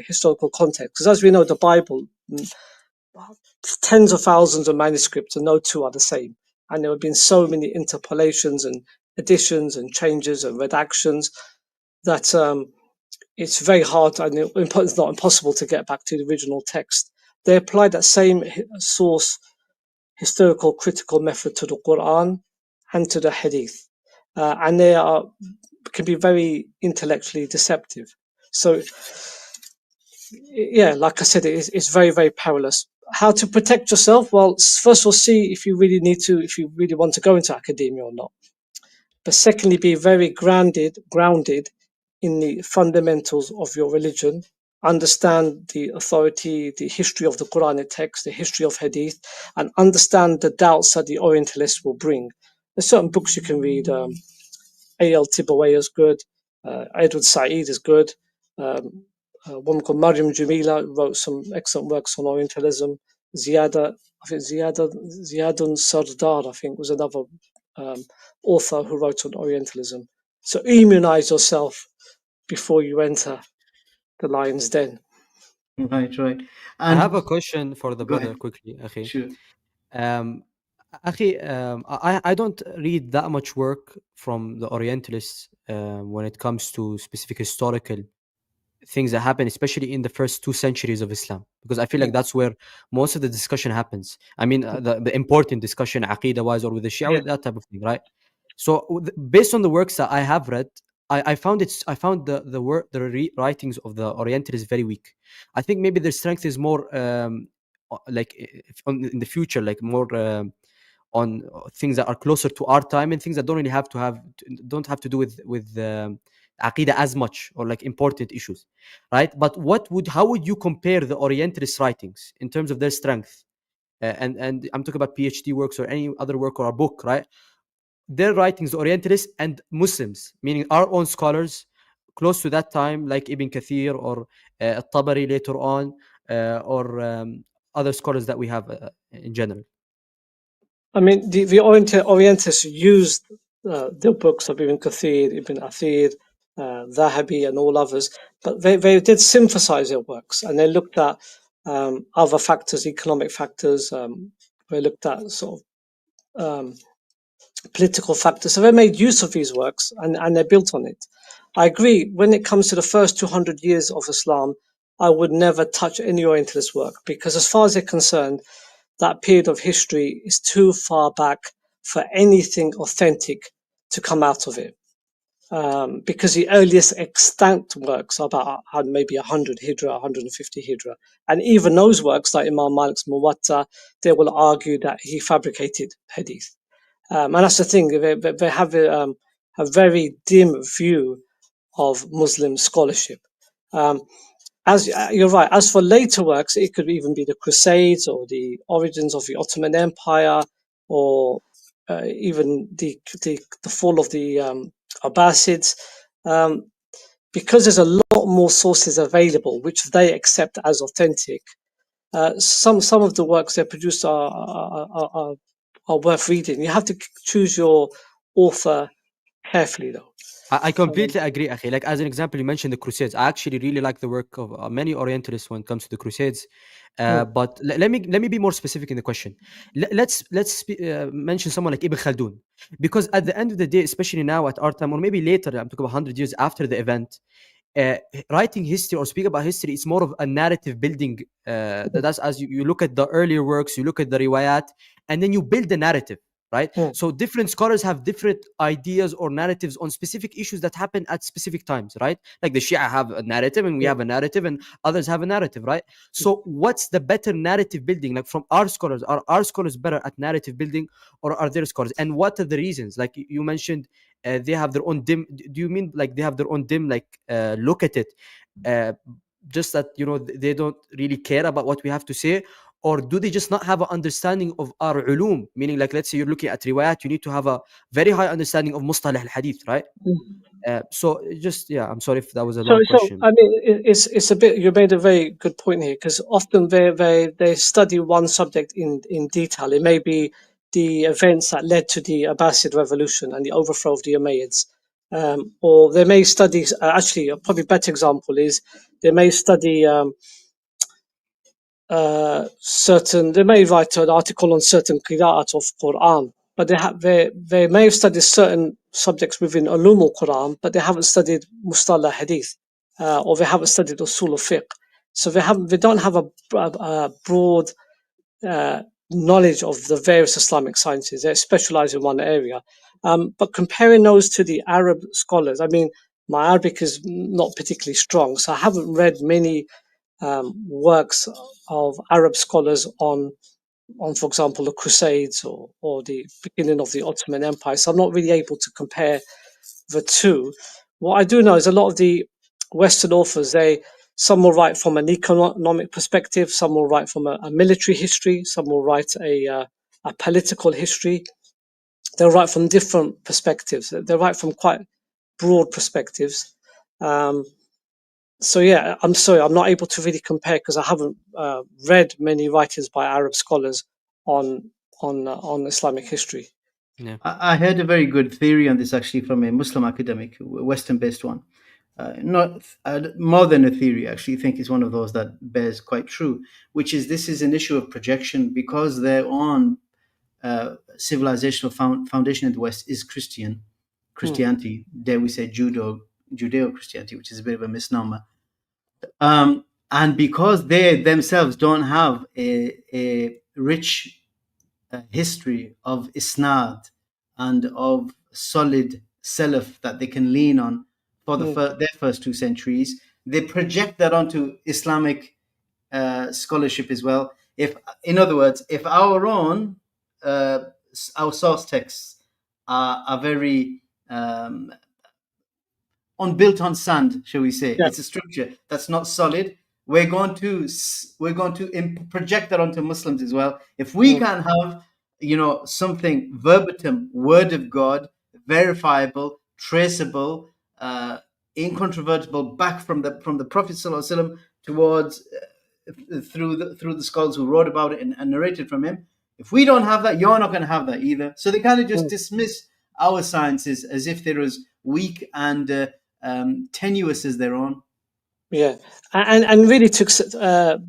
historical context. Because as we know, the Bible, tens of thousands of manuscripts, and no two are the same. And there have been so many interpolations and additions and changes and redactions that it's very hard, and it's not impossible to get back to the original text. They apply that same source historical critical method to the Quran and to the Hadith, and they can be very intellectually deceptive. So, yeah, like I said, it's very, very perilous. How to protect yourself? Well, first of all, see if you really want to go into academia or not. But secondly, be very grounded in the fundamentals of your religion. Understand the authority, the history of the Quranic text, the history of Hadith, and understand the doubts that the Orientalists will bring. There's certain books you can read. A.L. Tibaway is good. Edward Said is good. A woman called Mariam Jamila wrote some excellent works on Orientalism. I think Ziyadun Sardar, I think, was another author who wrote on Orientalism. So immunize yourself before you enter the lion's den. Right, right. I have a And question for the go brother ahead. quickly, Akhi. Sure. Um, Akhi, I don't read that much work from the Orientalists when it comes to specific historical things that happen, especially in the first 2 centuries of Islam, because I feel like that's where most of the discussion happens. I mean, the important discussion, aqidah wise, or with the Shia, Yeah. with that type of thing, right? So, based on the works that I have read, I found the work, the writings of the Orientalists very weak. I think maybe their strength is more like in the future, like more on things that are closer to our time and things that don't really don't have to do with aqidah as much, or like important issues, right? But how would you compare the Orientalist writings in terms of their strength? And I'm talking about PhD works or any other work or a book, right? Their writings, the Orientalists and Muslims, meaning our own scholars close to that time, like Ibn Kathir or Tabari later on, or other scholars that we have in general. I mean, the Orientalists used the books of Ibn Kathir, Ibn Athir, Zahabi, and all others, but they did synthesize their works, and they looked at other factors, economic factors. They looked at sort of political factors. So they made use of these works, and they built on it. I agree. When it comes to the first 200 years of Islam, I would never touch any Orientalist work, because as far as they're concerned, that period of history is too far back for anything authentic to come out of it. Because the earliest extant works are about maybe 100 Hijra, 150 Hijra. And even those works, like Imam Malik's Muwatta, they will argue that he fabricated hadith. And that's the thing, they have a very dim view of Muslim scholarship. As you're right, as for later works, it could even be the Crusades or the origins of the Ottoman Empire, or even the fall of the Abbasids. Because there's a lot more sources available, which they accept as authentic. Some of the works they produce are worth reading. You have to choose your author carefully, though. I completely agree, Akhi. Like, as an example, you mentioned the Crusades. I actually really like the work of many Orientalists when it comes to the Crusades. But let me be more specific in the question. Mention someone like Ibn Khaldun, because at the end of the day, especially now at our time, or maybe later, I'm talking about 100 years after the event, uh, writing history or speak about history, it's more of a narrative building. That's as you look at the earlier works, you look at the riwayat, and then you build the narrative, right? Mm, So different scholars have different ideas or narratives on specific issues that happen at specific times, right? Like the Shia have a narrative and we mm, have a narrative and others have a narrative, right? So what's the better narrative building? Like from our scholars, are our scholars better at narrative building, or are their scholars? And what are the reasons? Like you mentioned, they have their own dim. Do you mean like they have their own dim, like look at it, uh, just that they don't really care about what we have to say, or do they just not have an understanding of our ulum? Meaning, like, let's say you're looking at riwayat, you need to have a very high understanding of mustalah al-hadith, right? mm. So just, yeah, I'm sorry if that was a long So question. I mean, it's a bit. You made a very good point here, because often they study one subject in detail. It may be the events that led to the Abbasid revolution and the overthrow of the Umayyads, or they may study. Actually, a probably better example is they may study certain. They may write an article on certain qira'at of Quran, but they may have studied certain subjects within ulum al Quran, but they haven't studied mustalah hadith, or they haven't studied usul al fiqh. So they don't have a broad uh, knowledge of the various Islamic sciences. They specialize in one area. But comparing those to the Arab scholars, I mean, my Arabic is not particularly strong, so I haven't read many works of Arab scholars on, for example, the Crusades, or the beginning of the Ottoman Empire. So I'm not really able to compare the two. What I do know is a lot of the Western authors, some will write from an economic perspective, some will write from a military history, some will write a political history. They'll write from different perspectives. They write from quite broad perspectives. Um, So yeah, I'm sorry, I'm not able to really compare because I haven't read many writings by Arab scholars on on Islamic history. Yeah. I heard a very good theory on this actually from a Muslim academic, a Western-based one. Not more than a theory, actually, I think is one of those that bears quite true, which is this is an issue of projection because their own civilizational foundation in the West is Christianity, dare we say Judeo-Christianity, which is a bit of a misnomer. And because they themselves don't have a rich history of isnad and of solid salaf that they can lean on for their first 2 centuries, they project that onto Islamic scholarship as well. If, in other words, if our own our source texts are very built on sand, shall we say? Yeah. It's a structure that's not solid. We're going to project that onto Muslims as well. If we can have, something verbatim, word of God, verifiable, traceable, incontrovertible, back from the Prophet ﷺ towards through the scholars who wrote about it and narrated from him. If we don't have that, you're not going to have that either. So they kind of just dismiss our sciences as if they're as weak and tenuous as their own. Yeah, and really took the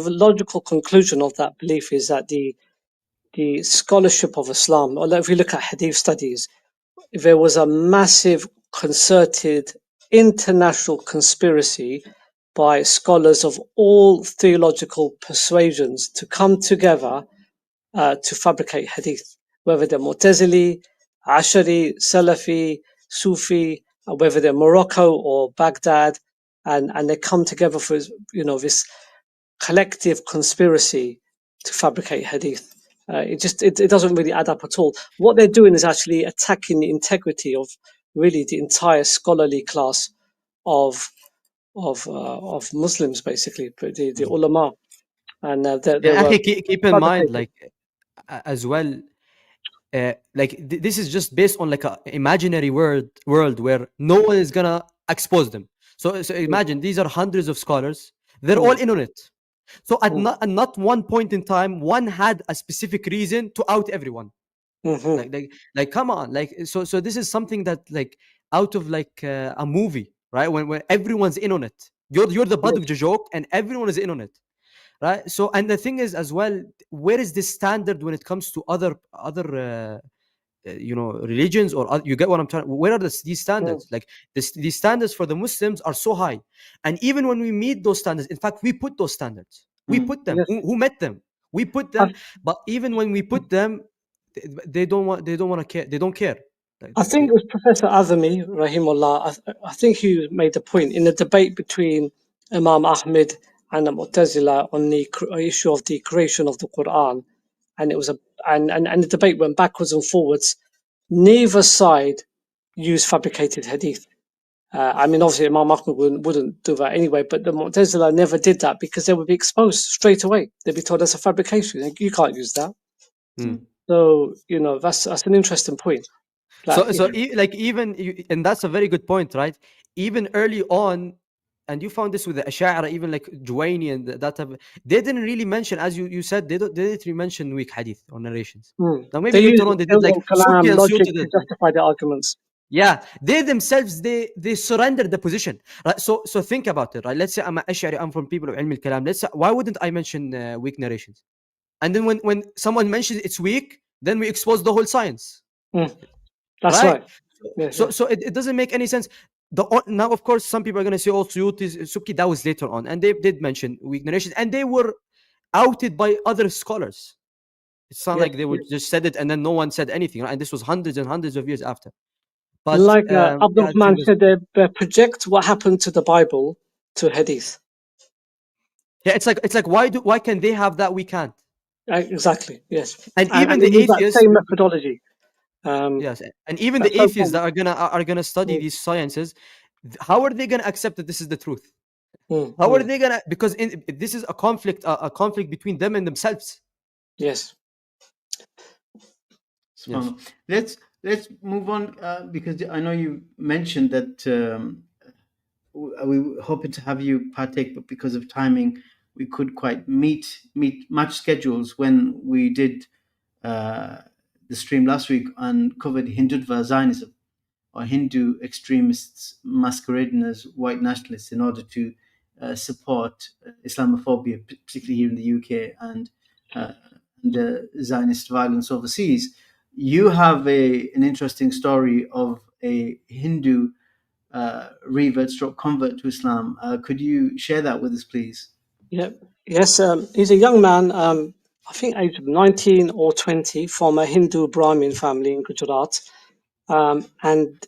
logical conclusion of that belief is that the scholarship of Islam, or if we look at Hadith studies, there was a massive concerted international conspiracy by scholars of all theological persuasions to come together to fabricate Hadith, whether they're Mu'tazili, Ashari, Salafi, Sufi, whether they're Morocco or Baghdad, and they come together for this collective conspiracy to fabricate hadith. It doesn't really add up at all. What they're doing is actually attacking the integrity of really the entire scholarly class of of Muslims, basically, but the ulama, and they Yeah, were akhi, keep in mind, fabricated. like, as well, like this is just based on like a imaginary world where no one is gonna expose them. So imagine these are hundreds of scholars. They're all Mm, in on it. So mm, at not one point in time, one had a specific reason to out everyone. mhm. Like come on, like so this is something that like out of like a movie, right? When everyone's in on it. You're the butt Yes. of the joke, and everyone is in on it, right? So, and the thing is as well, where is this standard when it comes to other religions, or you get what I'm trying, where are these Mm, standards? Like these standards for the Muslims are so high, and even when we meet those standards, in fact we put those standards, we Mm. put them, yes. who met them, we put I, them. But even when we put them, they don't want to care, they don't care. Like, I think it was Professor Azami, Rahimullah. I think he made a point in the debate between Imam Ahmed and the Mu'tazila on the issue of the creation of the Quran, and it was and the debate went backwards and forwards. Neither side used fabricated hadith. I mean, obviously, Imam Ahmed wouldn't do that anyway, but the Mu'tazila never did that because they would be exposed straight away. They'd be told that's a fabrication. You can't use that. mm. So, that's an interesting point. Like, So like even and that's a very good point, right? Even early on, and you found this with the Ash'ari, even like Juwayni and that type they didn't really mention, as you said, they didn't really mention weak hadith or narrations. Now maybe they use later on they did, like ilm Subki kalam and logic Suyuti to did. justify their arguments. Yeah, they themselves they surrendered the position, right? So think about it, right? Let's say I'm an Ash'ari, I'm from people of Ilm al-Kalam. Let's say, why wouldn't I mention weak narrations? And then when someone mentions it's weak, then we expose the whole science, Mm, that's right? right. Yeah, So yeah. so it doesn't make any sense. Now, of course, some people are gonna say, "Oh, Suyuti, Subki, that was later on," and they did mention weak narrations, and they were outed by other scholars. It's not Yes, like they would yes. just said it and then no one said anything, right? And this was hundreds and hundreds of years after. But Like Abdul yeah, I Rahman think said, they project what happened to the Bible to hadith. yeah, it's like why can they have that we can't? Exactly, yes. And And even they the use that atheists, same methodology. yes, and even That's the so atheists common. that are gonna study Mm, these sciences, how are they gonna accept that this is the truth? mm, How are mm. they gonna? Because this is a conflict between them and themselves. Yes. Yes. SubhanAllah. Let's move on because I know you mentioned that we were hoping to have you partake, but because of timing, we could quite match schedules when we did uh, the stream last week and covered Hindutva Zionism, or Hindu extremists masquerading as white nationalists in order to support Islamophobia, particularly here in the UK, and the Zionist violence overseas. You have an interesting story of a Hindu revert stroke convert to Islam. Could you share that with us, please? Yeah. Yes, he's a young man, I think age of 19 or 20, from a Hindu Brahmin family in Gujarat. And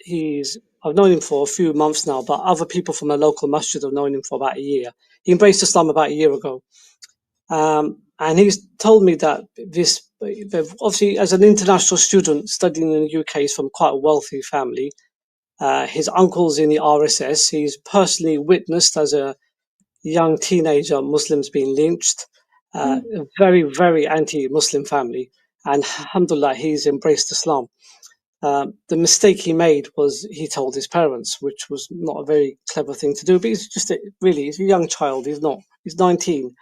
I've known him for a few months now, but other people from a local masjid have known him for about a year. He embraced Islam about a year ago. And he's told me that obviously, as an international student studying in the UK, he's from quite a wealthy family. His uncle's in the RSS. He's personally witnessed as a young teenager Muslims being lynched. A very, very anti-Muslim family. And alhamdulillah, he's embraced Islam. The mistake he made was he told his parents, which was not a very clever thing to do. But he's a young child. He's 19.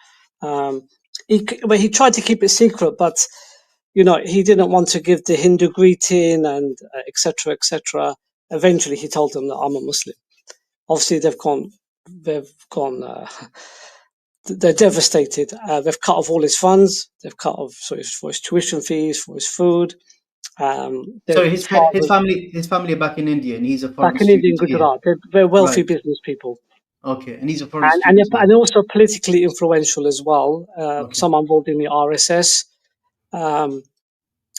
He tried to keep it secret, but he didn't want to give the Hindu greeting and etc. etc. Eventually, he told them that I'm a Muslim. Obviously, they've gone. They're devastated. They've cut off all his funds. They've cut off for his tuition fees, for his food. So his family are back in India, and he's a foreign Back in India and student here. Gujarat, they're wealthy Right. business people. Okay, and he's a foreign And student. they're also politically influential as well. Okay. Some are involved in the RSS, and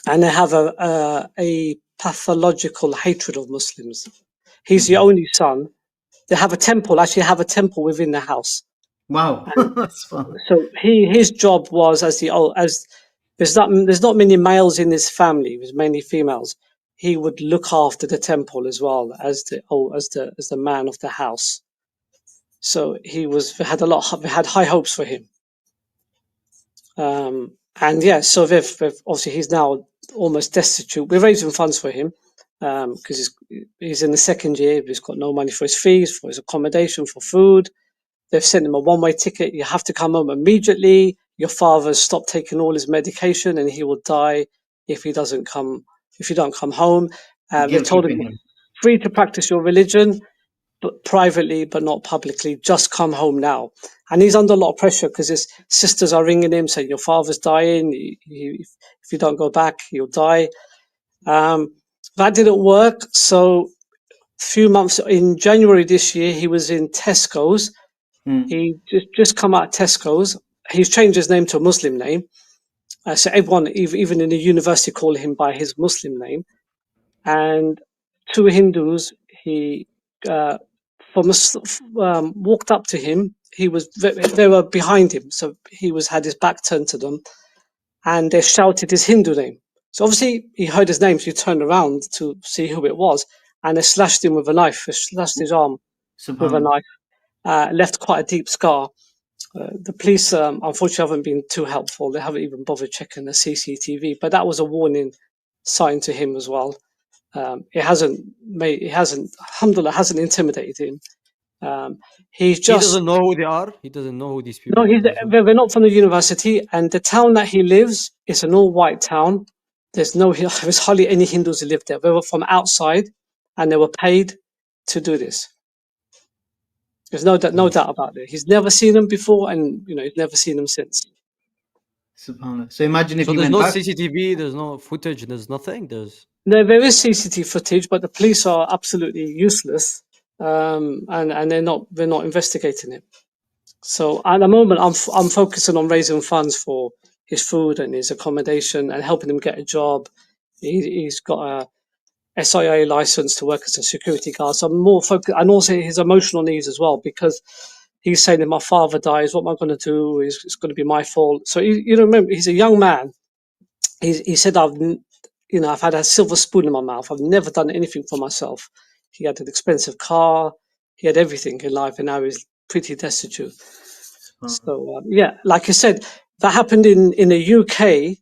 they have a pathological hatred of Muslims. He's the only son. They have a temple. Actually, have a temple within the house. Wow, that's fun. So his job was as there's not many males in his family. It was mainly females. He would look after the temple as well as the man of the house. So we had high hopes for him. And yeah, so they've obviously he's now almost destitute. We're raising funds for him because he's in the second year. But he's got no money for his fees, for his accommodation, for food. They've sent him a one-way ticket. You have to come home immediately. Your father's stopped taking all his medication, and he will die if you don't come home. They've told him free to practice your religion, but privately, but not publicly. Just come home now. And he's under a lot of pressure because his sisters are ringing him saying, "Your father's dying. If you don't go back, he'll die." That didn't work. So a few months in January this year, he was in Tesco's. He just come out of Tesco's. He's changed his name to a Muslim name. So everyone, even in the university, call him by his Muslim name. And two Hindus, he walked up to him. They were behind him, so he had his back turned to them, and they shouted his Hindu name. So obviously he heard his name, so he turned around to see who it was, and they slashed him with a knife. They slashed his arm with a knife, left quite a deep scar. The police, unfortunately, haven't been too helpful. They haven't even bothered checking the CCTV, but that was a warning sign to him as well. It hasn't, alhamdulillah, hasn't intimidated him. He doesn't know who they are. He doesn't know who these people are. No, are. they're not from the university, and the town that he lives is an all-white town. There's hardly any Hindus who live there. They were from outside, and they were paid to do this. There's no doubt about it. He's never seen them before, and he's never seen them since. SubhanAllah. So imagine if so you there's went no back. CCTV, there's no footage, there's nothing. No, there is CCTV footage, but the police are absolutely useless, and they're not investigating it. So at the moment, I'm focusing on raising funds for his food and his accommodation and helping him get a job. He's got a SIA license to work as a security guard. So I'm more focused, and also his emotional needs as well, because he's saying if my father dies, what am I going to do? It's going to be my fault. So remember, he's a young man. He said, I've had a silver spoon in my mouth. I've never done anything for myself. He had an expensive car. He had everything in life, and now he's pretty destitute. So like I said, that happened in the UK.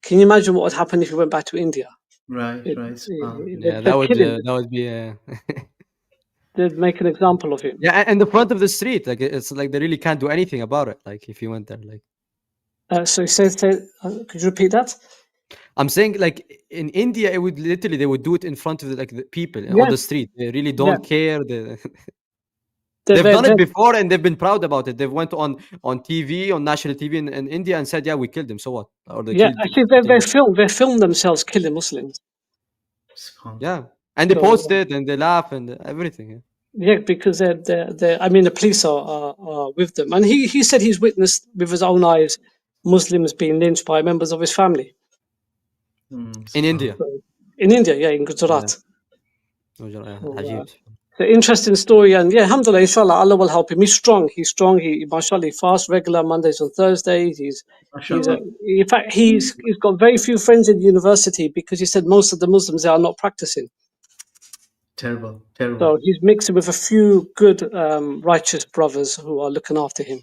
Can you imagine what would happen if he went back to India? Right. Yeah, that would be They'd make an example of him. Yeah, and the front of the street, like it's like they really can't do anything about it. Like if you went there, like So he says, could you repeat that? I'm saying, like in India, it would literally they would do it in front of the people on Yeah, the street. They really yeah. don't care. They're, They've they're, done it they're- before and they've been proud about it. They've went on TV, on national TV in India and said, "Yeah, we killed him. So what?" Or they yeah, killed. actually, they film themselves killing Muslims. Yeah, and they So, post it and they laugh and everything. Yeah. yeah, because they're I mean, the police are with them. And he said he's witnessed with his own eyes Muslims being lynched by members of his family. In India. So, in India, yeah, in Gujarat. Yeah. So, عجيب. it's an interesting story. And yeah, alhamdulillah, inshallah, Allah will help him. He's strong. He mashallah, he fasts regular Mondays and Thursdays. In fact, he's got very few friends in university because he said most of the Muslims there are not practicing. Terrible, terrible. So he's mixing with a few good, righteous brothers who are looking after him.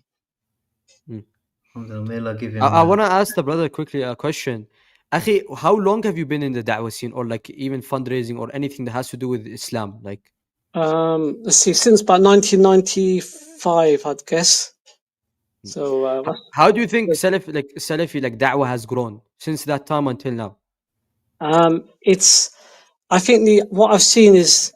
May Allah give him. I want to ask the brother quickly a question. Akhi, how long have you been in the da'wah scene, or like even fundraising or anything that has to do with Islam? Like, Let's see, since about 1995, I'd guess. So how do you think Salafi like da'wah has grown since that time until now? I think what I've seen is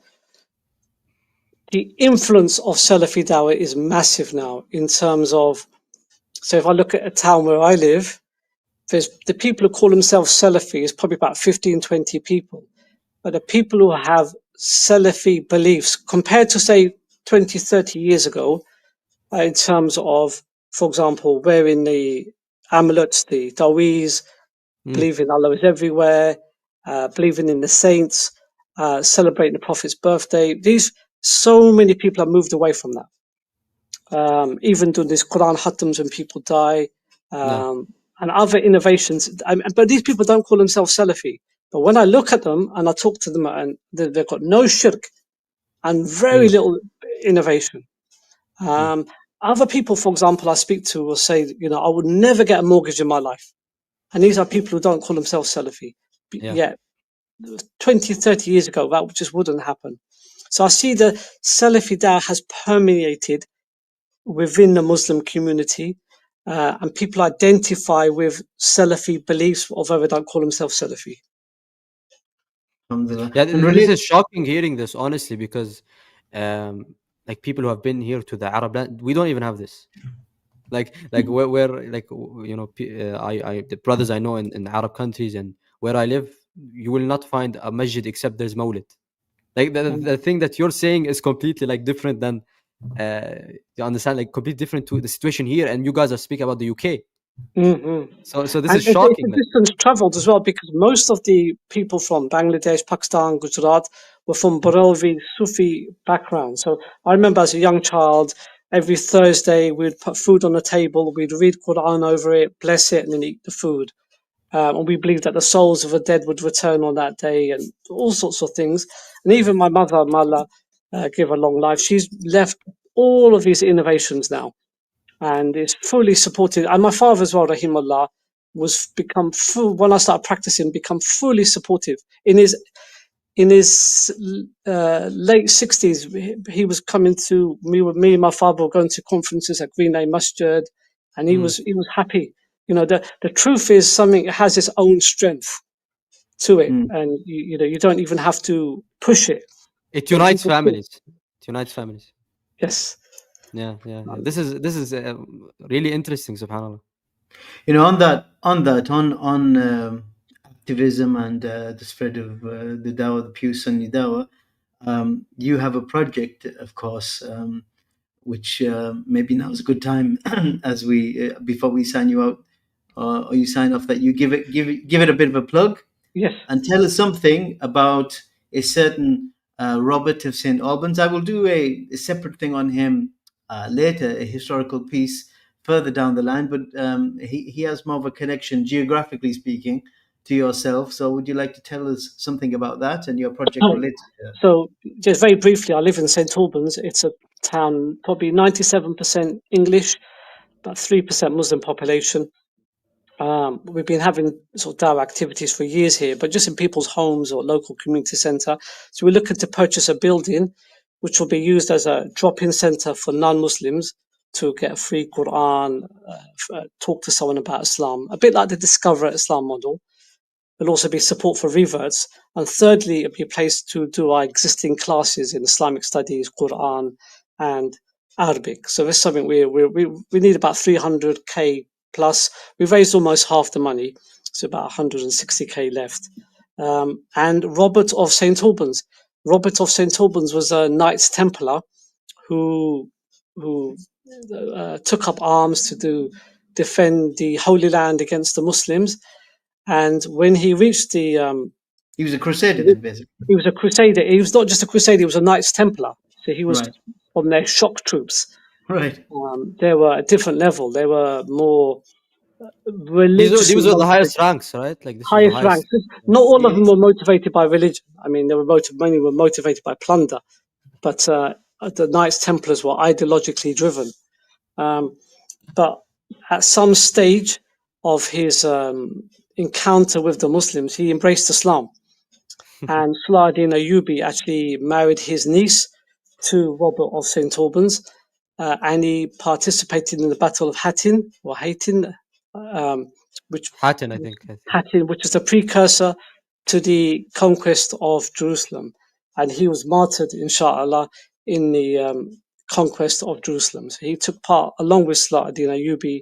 the influence of Salafi Dawah is massive now in terms of, so if I look at a town where I live, there's the people who call themselves Salafi is probably about 15, 20 people. But the people who have Salafi beliefs compared to say 20, 30 years ago, in terms of, for example, wearing the amulets, the taweez, believing Allah is everywhere, believing in the saints, celebrating the Prophet's birthday. So many people have moved away from that. Even doing these Quran khatams when people die, and other innovations. But these people don't call themselves Salafi. But when I look at them and I talk to them, and they've got no shirk and very little innovation. Other people, for example, I speak to will say, I would never get a mortgage in my life. And these are people who don't call themselves Salafi. Yet 20, 30 years ago, that just wouldn't happen. So I see the Salafi Dawah has permeated within the Muslim community, and people identify with Salafi beliefs, although they don't call themselves Salafi. Yeah, this is shocking hearing this, honestly, because like people who have been here to the Arab land, we don't even have this. Like where like the brothers I know in Arab countries and where I live, you will not find a masjid except there's Mawlid. Like the thing that you're saying is completely like different than you understand, like completely different to the situation here, and you guys are speaking about the UK. So this is shocking. It's a distance travelled as well, because most of the people from Bangladesh, Pakistan, Gujarat were from Barelvi Sufi background. So I remember as a young child, every Thursday we'd put food on the table, we'd read Quran over it, bless it, and then eat the food. And we believed that the souls of the dead would return on that day, and all sorts of things. And even my mother, Mala, give her long life, she's left all of these innovations now, and is fully supported. And my father as well, rahimullah, when I started practicing, become fully supportive. In his late 60s, he was coming to me and my father were going to conferences at Green Lane Masjid, and he was happy. The truth is something has its own strength to it, and you don't even have to push it. It unites families. It unites families. Yes. Yeah. This is really interesting, subhanallah. On activism and the spread of the Dawah, the pure Sunni Dawah, you have a project, of course, which maybe now is a good time as we before we sign you out or you sign off, that you give it a bit of a plug. Yes. And tell us something about a certain Robert of St. Albans. I will do a separate thing on him later, a historical piece further down the line, but he has more of a connection, geographically speaking, to yourself. So would you like to tell us something about that and your project related to that? So just very briefly, I live in St. Albans. It's a town, probably 97% English, about 3% Muslim population. We've been having sort of dawah activities for years here, but just in people's homes or local community centre. So we're looking to purchase a building which will be used as a drop-in center for non-Muslims to get a free Quran, talk to someone about Islam, a bit like the Discover Islam model. There'll also be support for reverts. And thirdly, it'll be a place to do our existing classes in Islamic studies, Quran, and Arabic. So this is something we need about 300k plus. We've raised almost half the money, so about 160k left. And Robert of St. Albans. Robert of St. Albans was a Knights Templar who took up arms to defend the Holy Land against the Muslims. And when he reached the He was a crusader then, basically. he was a crusader. He was not just a crusader; he was a Knights Templar. So he was Right. from their shock troops. Right. They were a different level. They were more religious. These were the highest ranks, right? Like this was the highest ranks. highest. Not all of them were motivated by religion. I mean, many were motivated by plunder, but the Knights Templars were ideologically driven. But at some stage of his encounter with the Muslims, he embraced Islam. And Salah ad-Din Ayyubi actually married his niece to Robert of St. Albans, and he participated in the Battle of Hattin, which Hattin, I think. Hattin, which is a precursor to the conquest of Jerusalem. And he was martyred, inshallah, in the conquest of Jerusalem. So he took part, along with Salah ad-Din Ayyubi,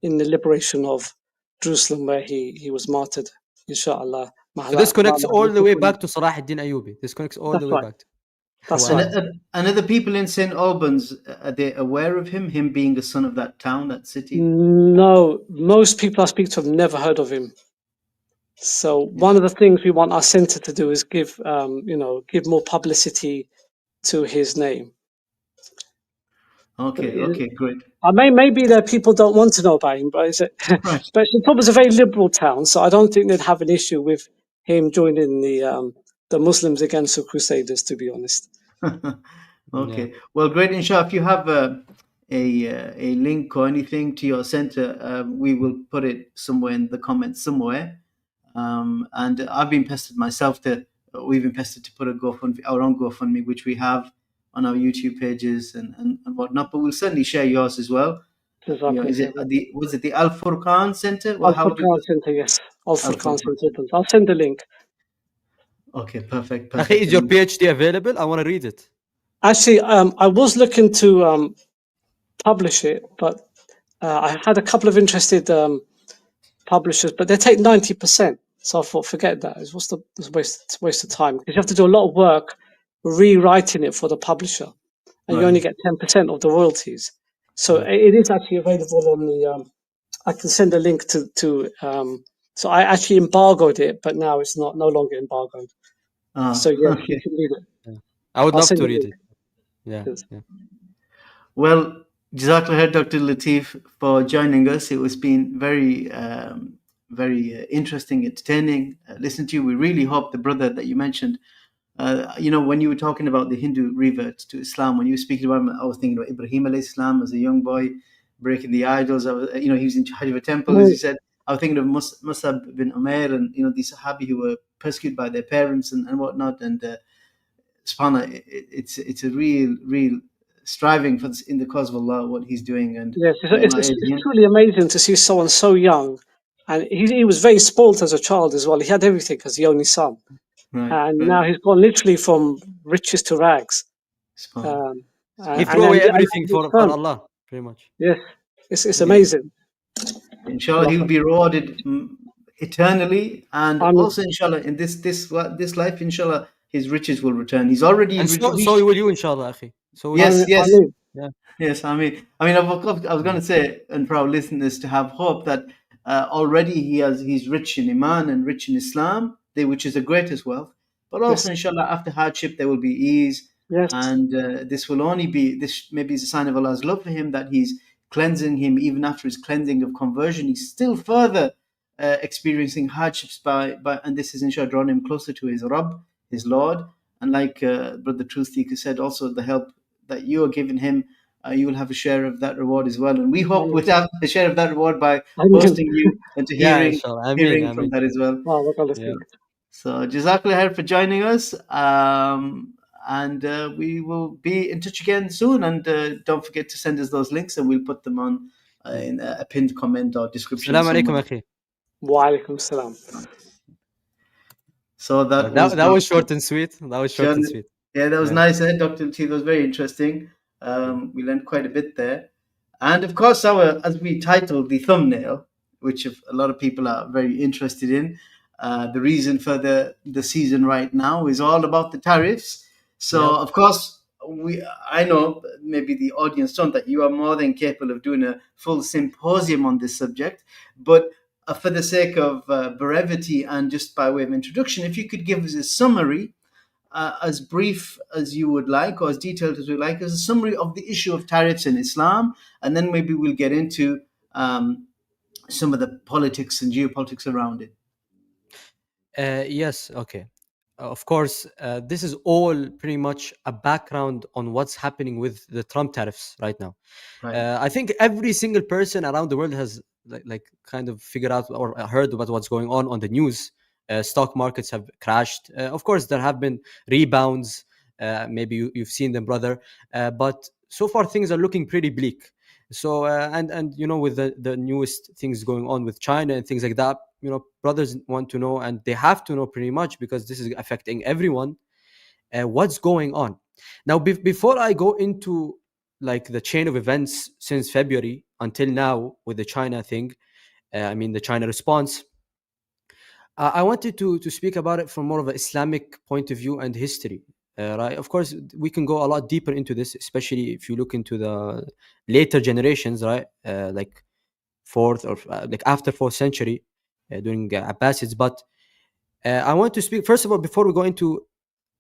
in the liberation of Jerusalem, where he was martyred, inshallah. So this connects all the way back to Salah ad-Din Ayyubi. This connects all the way right. back. That's Wow. right. And are the people in St. Albans, are they aware of him being a son of that town, that city? No, most people I speak to have never heard of him. So one of the things we want our center to do is give more publicity to his name. Okay, great. Maybe that people don't want to know about him, but Right. but St. Albans is a very liberal town, so I don't think they'd have an issue with him joining the Muslims against the Crusaders, to be honest. Okay. Yeah. Well, great, inshallah. If you have a link or anything to your center, we will put it somewhere in the comments somewhere. And I've been pestered myself we've been pestered to put our own GoFundMe, which we have on our YouTube pages and whatnot. But we'll certainly share yours as well. Was it the Al Furqan Center? Al Furqan Center, yes. Al Furqan Center. I'll send the link. Okay, perfect. Is your PhD available? I want to read it. Actually, I was looking to publish it, but I had a couple of interested publishers, but they take 90%. So I thought, forget that. It's a waste of time, because you have to do a lot of work rewriting it for the publisher, and you only get 10% of the royalties. So it is actually available on the. I can send a link to. So I actually embargoed it, but now it's no longer embargoed. So yeah, you can read it. Yeah. I would love to read it. Yeah. Well, Jazakallah, Dr. Latif, for joining us. It was been very, very interesting, entertaining. Listen to you. We really hope the brother that you mentioned, when you were talking about the Hindu revert to Islam, when you were speaking about him, I was thinking about Ibrahim alayhi salam as a young boy, breaking the idols. He was in charge of a temple, as you said. I was thinking of Musab bin Umair and, these Sahabi who were persecuted by their parents and whatnot. And subhanAllah, it's a real striving for this in the cause of Allah, what he's doing. And yes, it's truly amazing to see someone so young. And he was very spoilt as a child as well. He had everything as the only son. Now he's gone literally from riches to rags. He threw away everything for Allah, pretty much. Yes, it's amazing. Inshallah, he'll be rewarded eternally, and also inshallah in this life, inshallah, his riches will return. He's already so will you, inshallah, akhi. So yes. Yeah. Yes, I mean, I was going to say, and for our listeners to have hope that already he's rich in Iman and rich in Islam, which is the greatest wealth. But also, inshallah, after hardship, there will be ease. Yes. And this maybe is a sign of Allah's love for him, that he's cleansing him. Even after his cleansing of conversion, he's still further experiencing hardships and this has inshallah drawn him closer to his Rabb, his Lord. And like Brother Truth Seeker said, also the help that you are giving him, you will have a share of that reward as well. And we hope we'll have a share of that reward by hosting you and to hearing from that as well. Wow, So Jazakallah khair for joining us. and we will be in touch again soon. And don't forget to send us those links, and we'll put them on in a pinned comment or description السلام عليكم somewhere. أخي. Wa alaikum salam. So that was That was Dr. short and sweet. That was short and sweet. Yeah, that was Yeah. nice, Dr. T. That was very interesting. We learned quite a bit there. And of course, as we titled the thumbnail, which a lot of people are very interested in, the reason for the season right now is all about the tariffs. So, Yep. of course, I know maybe the audience don't, that you are more than capable of doing a full symposium on this subject. But for the sake of brevity and just by way of introduction, if you could give us a summary, as brief as you would like or as detailed as you like, as a summary of the issue of tariffs in Islam, and then maybe we'll get into some of the politics and geopolitics around it. Yes, okay. Of course, this is all pretty much a background on what's happening with the Trump tariffs right now. Right. I think every single person around the world has like kind of figured out or heard about what's going on the news. Stock markets have crashed. Of course, there have been rebounds. Maybe you've seen them, brother. But so far, things are looking pretty bleak. So and you know, with the newest things going on with China and things like that, you know, brothers want to know, and they have to know pretty much, because this is affecting everyone, what's going on now. Before I go into like the chain of events since February until now with the China thing, I mean the China response, I wanted to speak about it from more of an Islamic point of view and history. Right, of course, we can go a lot deeper into this, especially if you look into the later generations, right? Like fourth or like after 4th century, during Abbasids. But I want to speak first of all, before we go into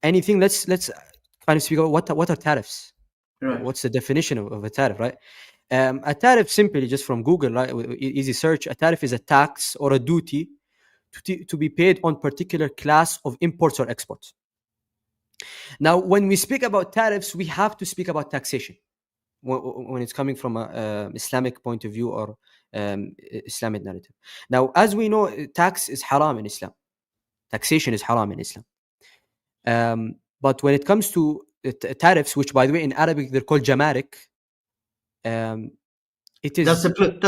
anything. Let's kind of speak about what are tariffs. Right. What's the definition of a tariff, right? A tariff, simply just from Google, right, easy search, a tariff is a tax or a duty to be paid on particular class of imports or exports. Now, when we speak about tariffs, we have to speak about taxation when it's coming from a Islamic point of view or Islamic narrative. Now, as we know, tax is haram in Islam. Taxation is haram in Islam. But when it comes to tariffs, which by the way in Arabic they're called jamarik, it is that's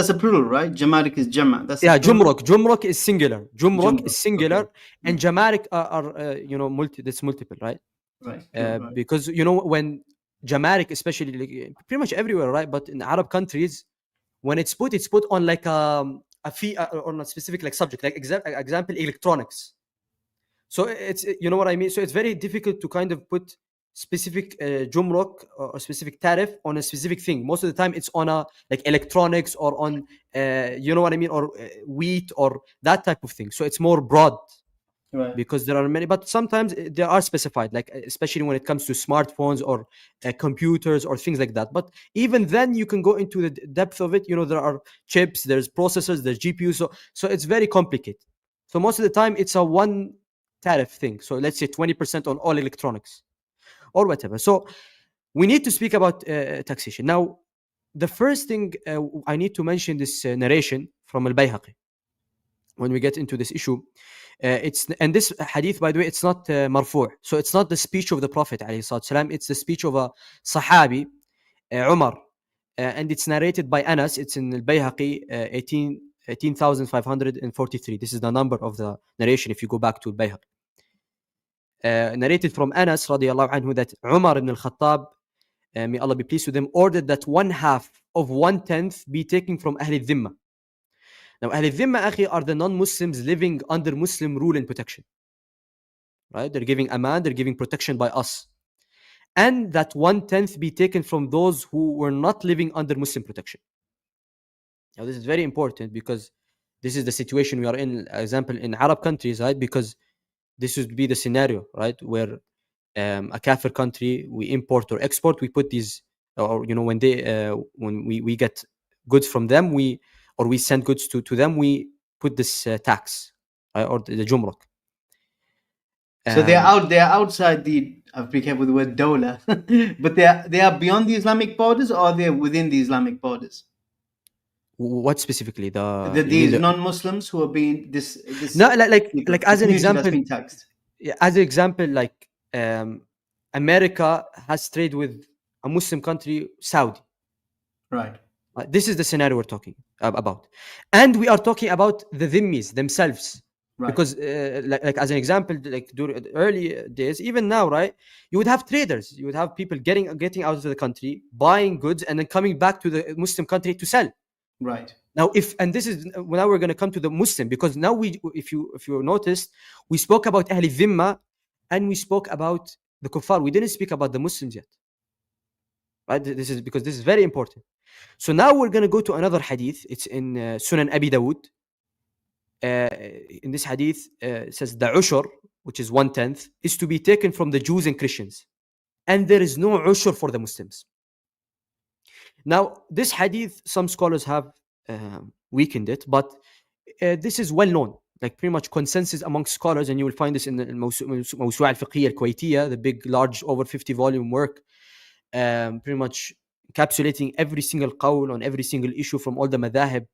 a plural, right? Jamarik is jama. That's jumruk is singular. Jumruk is singular, okay. And jamarik are you know, that's multiple, right? Right. Because you know, when jamarik, especially like, pretty much everywhere, right? But in Arab countries, when it's put on like a fee on a specific like subject, like example electronics. So it's, you know what I mean. So it's very difficult to kind of put specific jumruk or specific tariff on a specific thing. Most of the time, it's on a like electronics or on you know what I mean, or wheat or that type of thing. So it's more broad. Right. Because there are many, but sometimes they are specified, like especially when it comes to smartphones or computers or things like that. But even then, you can go into the depth of it. You know, there are chips, there's processors, there's GPUs, so it's very complicated. So most of the time, it's a one tariff thing. So let's say 20% on all electronics or whatever. So we need to speak about taxation. Now, the first thing I need to mention this narration from Al-Bayhaqi when we get into this issue. And this hadith, by the way, it's not marfu'. So it's not the speech of the Prophet ﷺ, it's the speech of a Sahabi, Umar, and it's narrated by Anas. It's in Al-Bayhaqi 18,543. This is the number of the narration if you go back to Al-Bayhaqi. Narrated from Anas radiallahu anhu that Umar ibn al-Khattab, may Allah be pleased with him, ordered that 1/2 of 1/10 be taken from Ahl al-Dhimma. Now, Ahl al-Dhimma, akhi, are the non-Muslims living under Muslim rule and protection. Right? They're giving aman, they're giving protection by us. And that 1/10 be taken from those who were not living under Muslim protection. Now, this is very important because this is the situation we are in, example, in Arab countries, right? Because this would be the scenario, right? Where a kafir country, we import or export, we put these, or, you know, when they, when we get goods from them, we send goods to them, we put this tax, right? Or the jumruk. So they're outside the, be careful with the word Dawah, but they are beyond the Islamic borders, or they're within the Islamic borders? What specifically? These non-Muslims who are being no, like as an example, being taxed. As an example, like America has trade with a Muslim country, Saudi. Right. This is the scenario we're talking about. And we are talking about the dhimmis themselves. Right. Because like as an example, like during the early days, even now, right, you would have traders, you would have people getting out of the country, buying goods, and then coming back to the Muslim country to sell. Right. Now, now we're going to come to the Muslim, because now if you noticed, we spoke about Ahl Dhimma and we spoke about the Kuffar. We didn't speak about the Muslims yet. Right? This is because this is very important. So now we're going to go to another hadith. It's in Sunan Abi Dawud. In this hadith, it says the ushur, which is 1/10, is to be taken from the Jews and Christians, and there is no ushur for the Muslims. Now, this hadith, some scholars have weakened it, but this is well known, like pretty much consensus amongst scholars, and you will find this in the Mawsu'a al-Fiqhiyya al-Kuwaitiyya, the big, large, over 50 volume work, pretty much encapsulating every single qawl on every single issue from all the madhahib,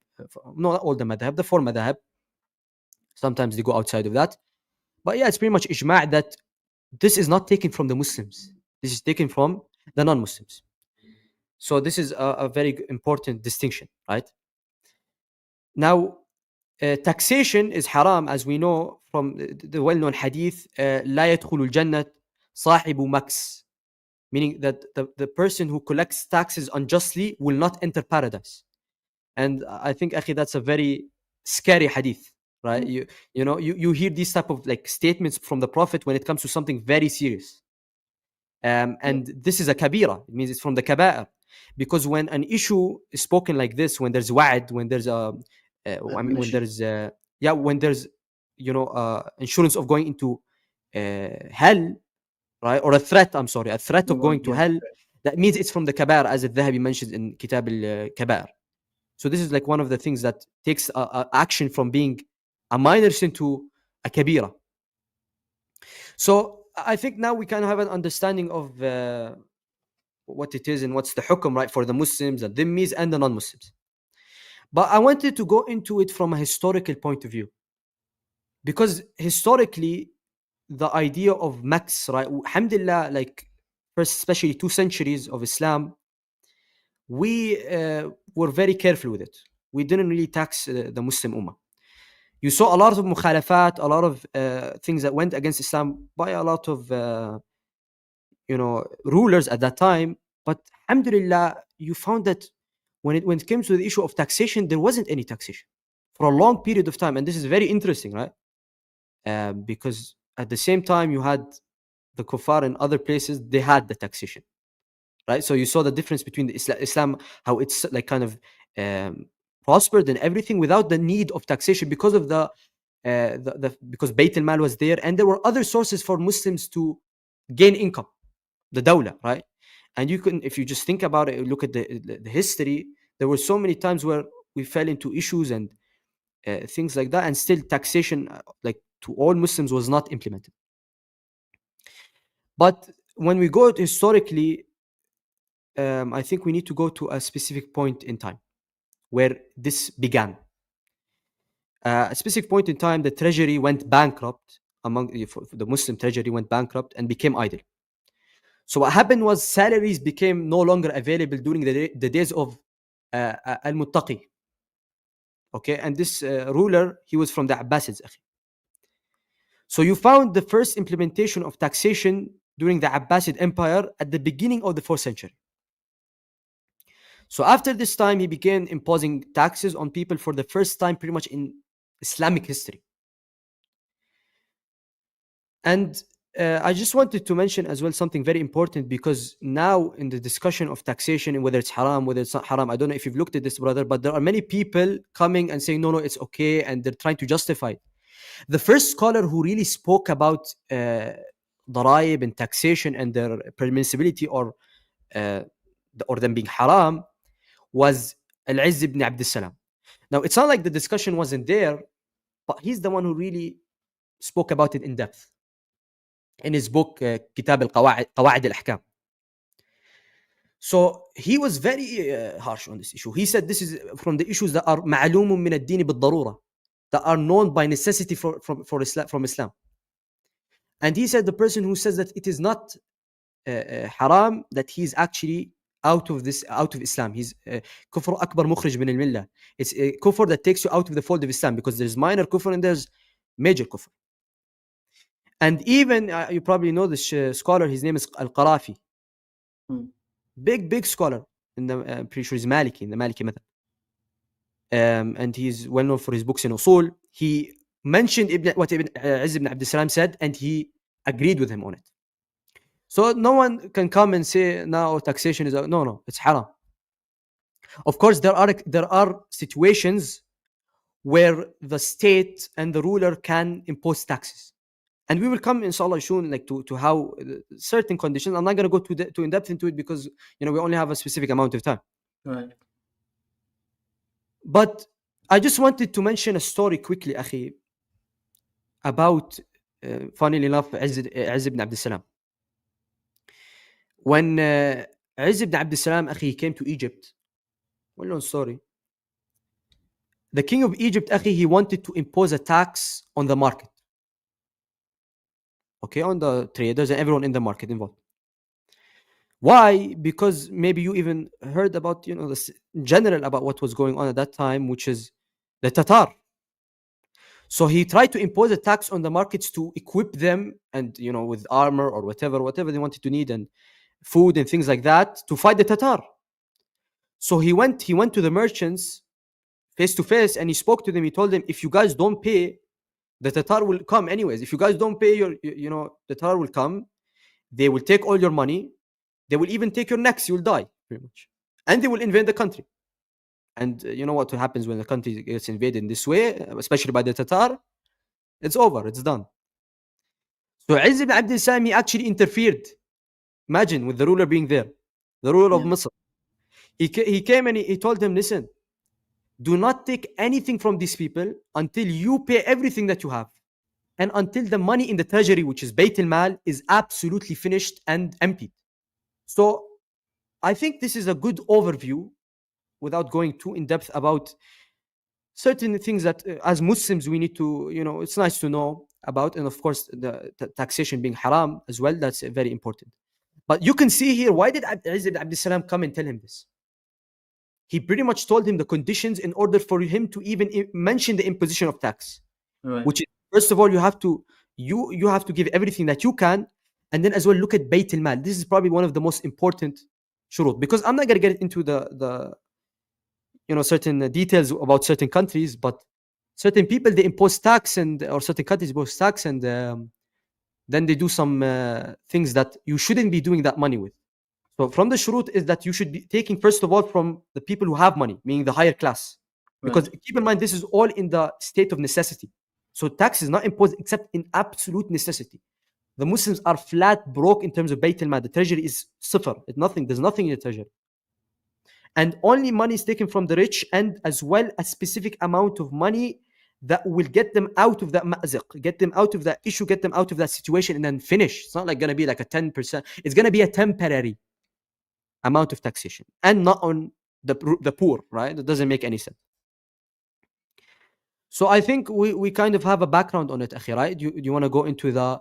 not all the madhahib, the 4 madhahib. Sometimes they go outside of that. But yeah, it's pretty much ijma' that this is not taken from the Muslims. This is taken from the non-Muslims. So this is a very important distinction, right? Now, taxation is haram, as we know from the well-known hadith, لا يدخل الجنة صاحب مكس, meaning that the person who collects taxes unjustly will not enter paradise. And I think, akhi, that's a very scary hadith, right? You hear these type of like statements from the Prophet when it comes to something very serious. And this is a kabira. It means it's from the kaba'ir. Because when an issue is spoken like this, when there's wa'ad, when there's when there's insurance of going into hell, right, or a threat of going to hell, that means it's from the kaba'ir, as al-Dhahabi mentions in Kitab al-Kaba'ir. So this is like one of the things that takes action from being a minor sin to a kabira. So I think now we can have an understanding of what it is and what's the hukum, right, for the Muslims, the dhimmis, and the non-Muslims. But I wanted to go into it from a historical point of view, because historically the idea of maks, right, alhamdulillah, like first especially 2 centuries of Islam, we were very careful with it. We didn't really tax the Muslim ummah. You saw a lot of mukhalafat, a lot of things that went against Islam by a lot of rulers at that time. But alhamdulillah, you found that when it came to the issue of taxation, there wasn't any taxation for a long period of time. And this is very interesting, right? Because at the same time you had the kuffar in other places, they had the taxation, right? So you saw the difference between the Islam, how it's like kind of prospered and everything without the need of taxation, because of because Bayt al-Mal was there, and there were other sources for Muslims to gain income, the dawla, right? And you can, if you just think about it, look at the history, there were so many times where we fell into issues and things like that, and still taxation like to all Muslims was not implemented. But when we go historically, I think we need to go to a specific point in time where this began. A specific point in time, the treasury went bankrupt. The Muslim treasury went bankrupt and became idle. So what happened was salaries became no longer available during the days of al-Muttaqi. Okay, and this ruler, he was from the Abbasids. So you found the first implementation of taxation during the Abbasid Empire at the beginning of the 4th century. So after this time, he began imposing taxes on people for the first time pretty much in Islamic history. And I just wanted to mention as well something very important, because now in the discussion of taxation and whether it's haram, whether it's not haram, I don't know if you've looked at this, brother, but there are many people coming and saying, no, it's okay, and they're trying to justify it. The first scholar who really spoke about daraib and taxation and their permissibility or them being haram was Al-Izz ibn Abd al-Salam. Now, it's not like the discussion wasn't there, but he's the one who really spoke about it in depth in his book, Kitab al-Qawa'id al-Ahkam. So he was very harsh on this issue. He said this is from the issues that are ma'lumun min ad-din bil-darura, that are known by necessity from Islam. And he said the person who says that it is not haram, that he's actually out of Islam. He's kufr akbar mukhrij min al-millah. It's a kufr that takes you out of the fold of Islam, because there's minor kufr and there's major kufr. And even you probably know this scholar, his name is Al-Qarafi. Big scholar in the I'm pretty sure he's Maliki, in the Maliki method. And he's well known for his books in Usul. He mentioned what Izz ibn Abd salam said, and he agreed with him on it. So no one can come and say now taxation is no, it's haram. Of course, there are situations where the state and the ruler can impose taxes, and we will come inshallah soon, like to how certain conditions. I'm not going to go too in depth into it, because we only have a specific amount of time. Right. But I just wanted to mention a story quickly, akhi, about funnily enough, Izz ibn Abd salam. When Izz ibn Abd salam, akhi, came to Egypt, well-known story. The king of Egypt, akhi, he wanted to impose a tax on the market. Okay, on the traders and everyone in the market involved. Why? Because maybe you even heard about, the general about what was going on at that time, which is the Tatar. So he tried to impose a tax on the markets to equip them, and with armor or whatever they wanted to need, and food and things like that, to fight the Tatar. So he went to the merchants face to face, and he spoke to them. He told them, if you guys don't pay, the Tatar will come anyways. If you guys don't pay, the Tatar will come. They will take all your money. They will even take your necks. You will die, pretty much. And they will invade the country. And you know what happens when the country gets invaded in this way, especially by the Tatar? It's over. It's done. So Izz ibn Abd salam, he actually interfered. Imagine, with the ruler being there, the ruler of Misr. He came and he told them, listen, do not take anything from these people until you pay everything that you have, and until the money in the treasury, which is Bayt al-Mal, is absolutely finished and emptied. So I think this is a good overview, without going too in depth about certain things that as Muslims we need to, it's nice to know about. And of course, the taxation being haram as well, that's very important. But you can see here, why did Izz ibn Abd salam come and tell him this? He pretty much told him the conditions in order for him to even mention the imposition of tax. Right. Which is, first of all, you have to give everything that you can, and then as well look at Bayt al-Mal. This is probably one of the most important shurut, because I'm not going to get into the certain details about certain countries, but certain people, they impose tax, or certain countries impose tax, and then they do some things that you shouldn't be doing that money with. So from the shurut is that you should be taking, first of all, from the people who have money, meaning the higher class. Because keep in mind, this is all in the state of necessity. So tax is not imposed except in absolute necessity. The Muslims are flat broke in terms of Bayt al-Mal. The treasury is sifr. There's nothing in the treasury. And only money is taken from the rich, and as well a specific amount of money that will get them out of that ma'ziq, get them out of that issue, get them out of that situation, and then finish. It's not like going to be like a 10%. It's going to be a temporary amount of taxation, and not on the poor, right? It doesn't make any sense. So I think we kind of have a background on it, akhi, right? Do you want to go into the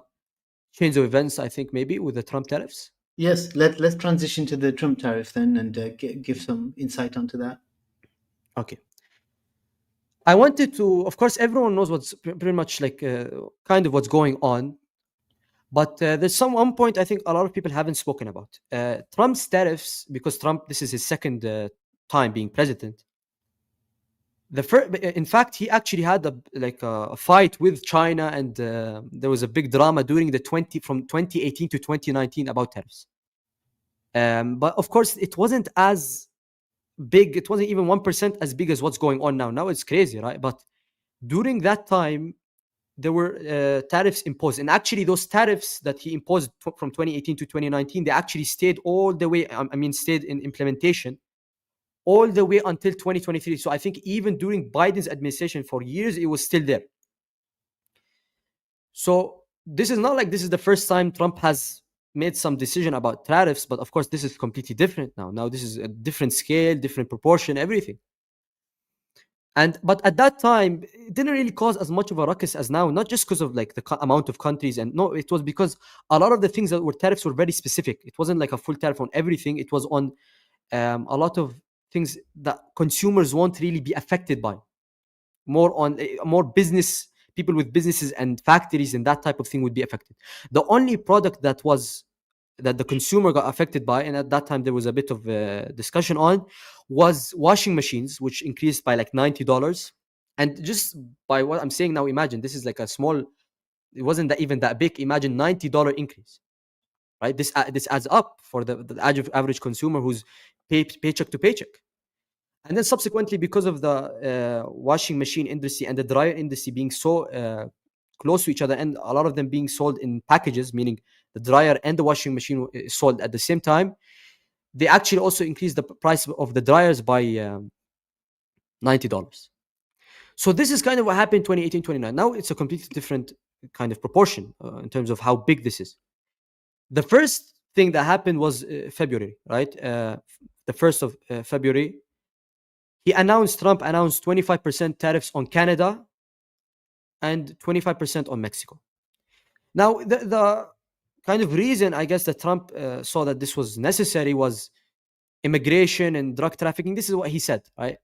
change of events, I think, maybe with the Trump tariffs? Yes, let's transition to the Trump tariff then, and give some insight onto that. Okay. I wanted to, of course, everyone knows what's pretty much like kind of what's going on. But there's one point I think a lot of people haven't spoken about. Trump's tariffs, because Trump, this is his second time being president. In fact, he actually had a fight with China, and there was a big drama during from 2018 to 2019 about tariffs. But of course, it wasn't as big. It wasn't even 1% as big as what's going on now. Now it's crazy, right? But during that time, there were tariffs imposed. And actually, those tariffs that he imposed from 2018 to 2019, they actually stayed all the way, stayed in implementation all the way until 2023. So I think even during Biden's administration for years, it was still there. So this is not like this is the first time Trump has made some decision about tariffs, but of course, this is completely different now. Now this is a different scale, different proportion, everything. But at that time, it didn't really cause as much of a ruckus as now, not just because of like the amount of countries, and no, it was because a lot of the things that were tariffs were very specific. It wasn't like a full tariff on everything. It was on a lot of things that consumers won't really be affected by. More business people with businesses and factories and that type of thing would be affected. The only product that the consumer got affected by, and at that time there was a bit of discussion on, was washing machines, which increased by like $90. And just by what I'm saying now, imagine this is like a small, it wasn't that even that big. Imagine $90 increase, right? This adds up for the average consumer who's paycheck to paycheck. And then subsequently, because of the washing machine industry and the dryer industry being so close to each other, and a lot of them being sold in packages, meaning the dryer and the washing machine is sold at the same time, they actually also increased the price of the dryers by $90. So this is kind of what happened in 2018, 2019. Now it's a completely different kind of proportion in terms of how big this is. The first thing that happened was February, right? The 1st of February, Trump announced 25% tariffs on Canada and 25% on Mexico. Now, the kind of reason, I guess, that Trump saw that this was necessary was immigration and drug trafficking. This is what he said, right?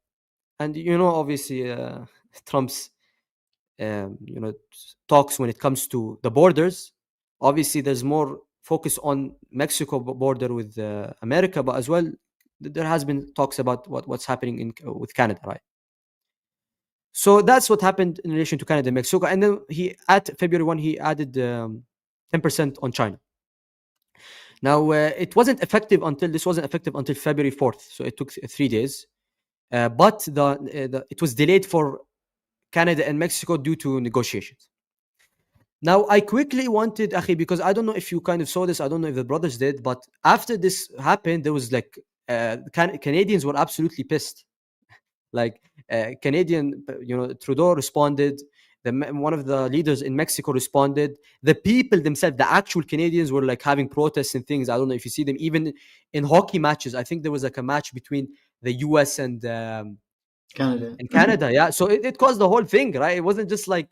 And, obviously, Trump's, talks when it comes to the borders. Obviously, there's more focus on Mexico border with America, but as well, there has been talks about what's happening with Canada, right? So that's what happened in relation to Canada and Mexico. And then at February 1, he added 10% on China. Now, it wasn't effective until February 4th. So it took 3 days. But it was delayed for Canada and Mexico due to negotiations. Now, I quickly wanted, Akhi, because I don't know if you kind of saw this, I don't know if the brothers did, but after this happened, there was like, Canadians were absolutely pissed. Like, Canadian, Trudeau responded. One of the leaders in Mexico responded. The people themselves, the actual Canadians, were like having protests and things. I don't know if you see them, even in hockey matches. I think there was like a match between the US and Canada. Yeah. So it caused the whole thing, right? It wasn't just like,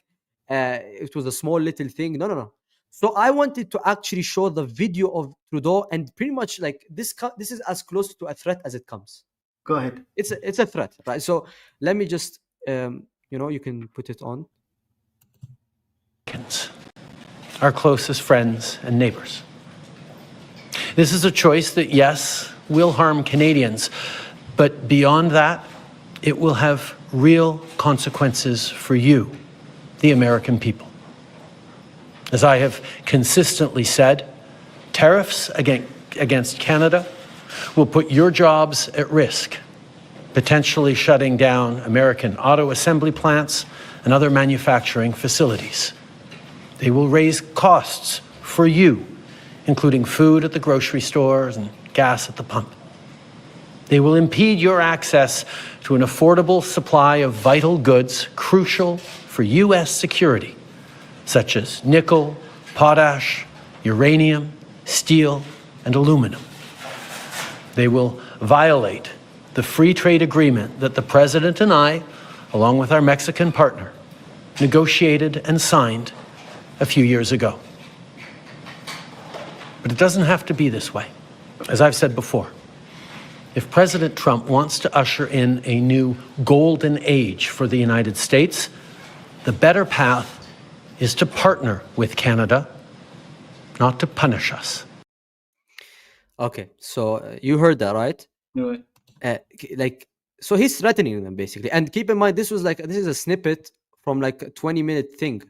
it was a small little thing. No. So I wanted to actually show the video of Trudeau, and pretty much like this is as close to a threat as it comes. Go ahead. It's a threat, right? So let me just, you can put it on. Our closest friends and neighbors. This is a choice that, yes, will harm Canadians, but beyond that, it will have real consequences for you, the American people. As I have consistently said, tariffs against Canada will put your jobs at risk, potentially shutting down American auto assembly plants and other manufacturing facilities. They will raise costs for you, including food at the grocery stores and gas at the pump. They will impede your access to an affordable supply of vital goods crucial for U.S. security, such as nickel, potash, uranium, steel, and aluminum. They will violate the free trade agreement that the President and I, along with our Mexican partner, negotiated and signed a few years ago. But it doesn't have to be this way. As I've said before, if President Trump wants to usher in a new golden age for the United States, the better path is to partner with Canada, not to punish us. Okay, so you heard that, right? Right. So he's threatening them basically. And keep in mind, this is a snippet from like a 20-minute thing.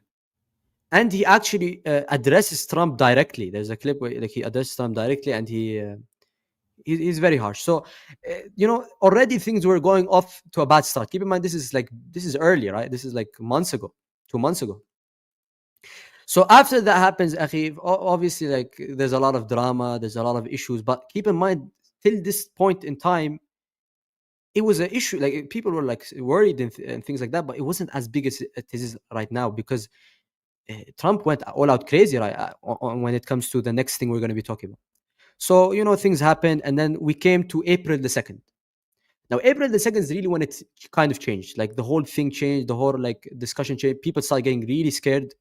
And he actually addresses Trump directly. There's a clip where he addresses Trump directly, and he's very harsh. So, already things were going off to a bad start. Keep in mind, this is early, right? This is like 2 months ago. So after that happens, Akhi, obviously, like, there's a lot of drama, there's a lot of issues. But keep in mind, till this point in time, it was an issue. Like, people were like worried and things like that, but it wasn't as big as it is right now, because Trump went all out crazy, right, when it comes to the next thing we're going to be talking about. So, things happened, and then we came to April the 2nd. Now, April the 2nd is really when it kind of changed. Like the whole thing changed, the whole like discussion changed. People started getting really scared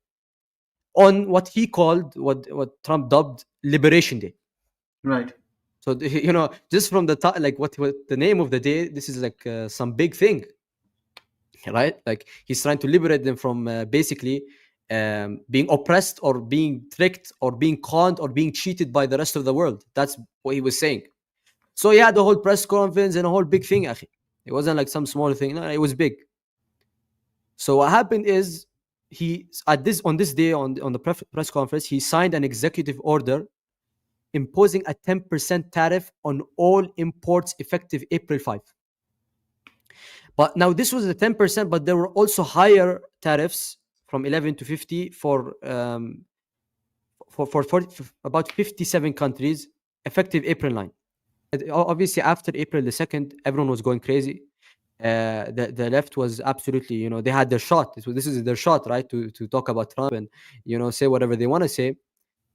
on what he called, what Trump dubbed Liberation Day. Right. So just from the like what the name of the day, this is like some big thing, right? Like he's trying to liberate them from basically being oppressed or being tricked or being conned or being cheated by the rest of the world. That's what he was saying. So he had the whole press conference and a whole big thing, akhi. It wasn't like some small thing. No, it was big. So what happened is he on this day on the press conference, he signed an executive order imposing a 10% tariff on all imports effective April 5. But now this was a 10%, but there were also higher tariffs from 11 to 50 for about 57 countries effective April 9. Obviously, after April the 2nd, everyone was going crazy. The left was absolutely, they had their shot. This is their shot, right? To talk about Trump and, say whatever they want to say.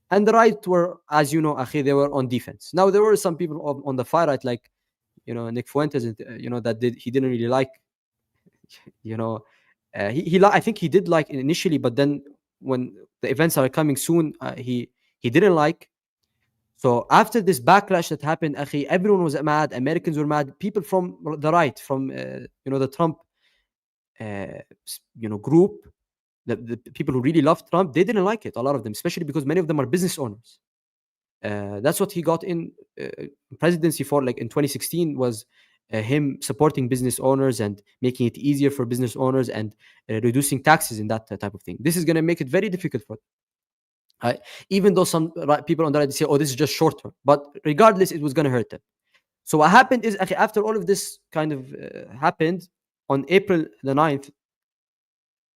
And the right were, as you know, akhi, they were on defense. Now, there were some people on the far right, like, Nick Fuentes, he didn't really like, I think he did like initially, but then when the events are coming soon, he didn't like. So after this backlash that happened, akhi, everyone was mad. Americans were mad. People from the right, from the Trump, group, the people who really loved Trump, they didn't like it. A lot of them, especially because many of them are business owners. That's what he got in presidency for. Like in 2016, was him supporting business owners and making it easier for business owners and reducing taxes and that type of thing. This is going to make it very difficult for them. Right? Even though some people on the right say, "Oh, this is just short term," but regardless, it was going to hurt them. So what happened is, after all of this kind of happened on April the 9th,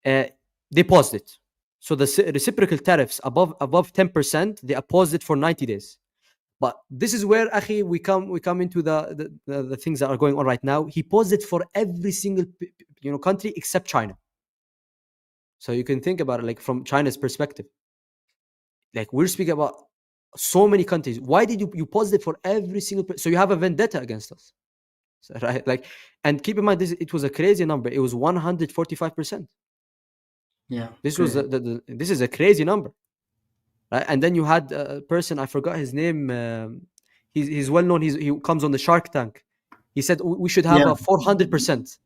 they paused it. So the reciprocal tariffs above 10%, they paused it for 90 days. But this is where, akhi, we come into the things that are going on right now. He paused it for every single country except China. So you can think about it like from China's perspective. Like we're speaking about so many countries. Why did you pause it for every single? So you have a vendetta against us, so, right? Like, and keep in mind this. It was a crazy number. It was 145%. Yeah. This was this is a crazy number, right? And then you had a person, I forgot his name. He's well known. He comes on the Shark Tank. He said we should have a 400%.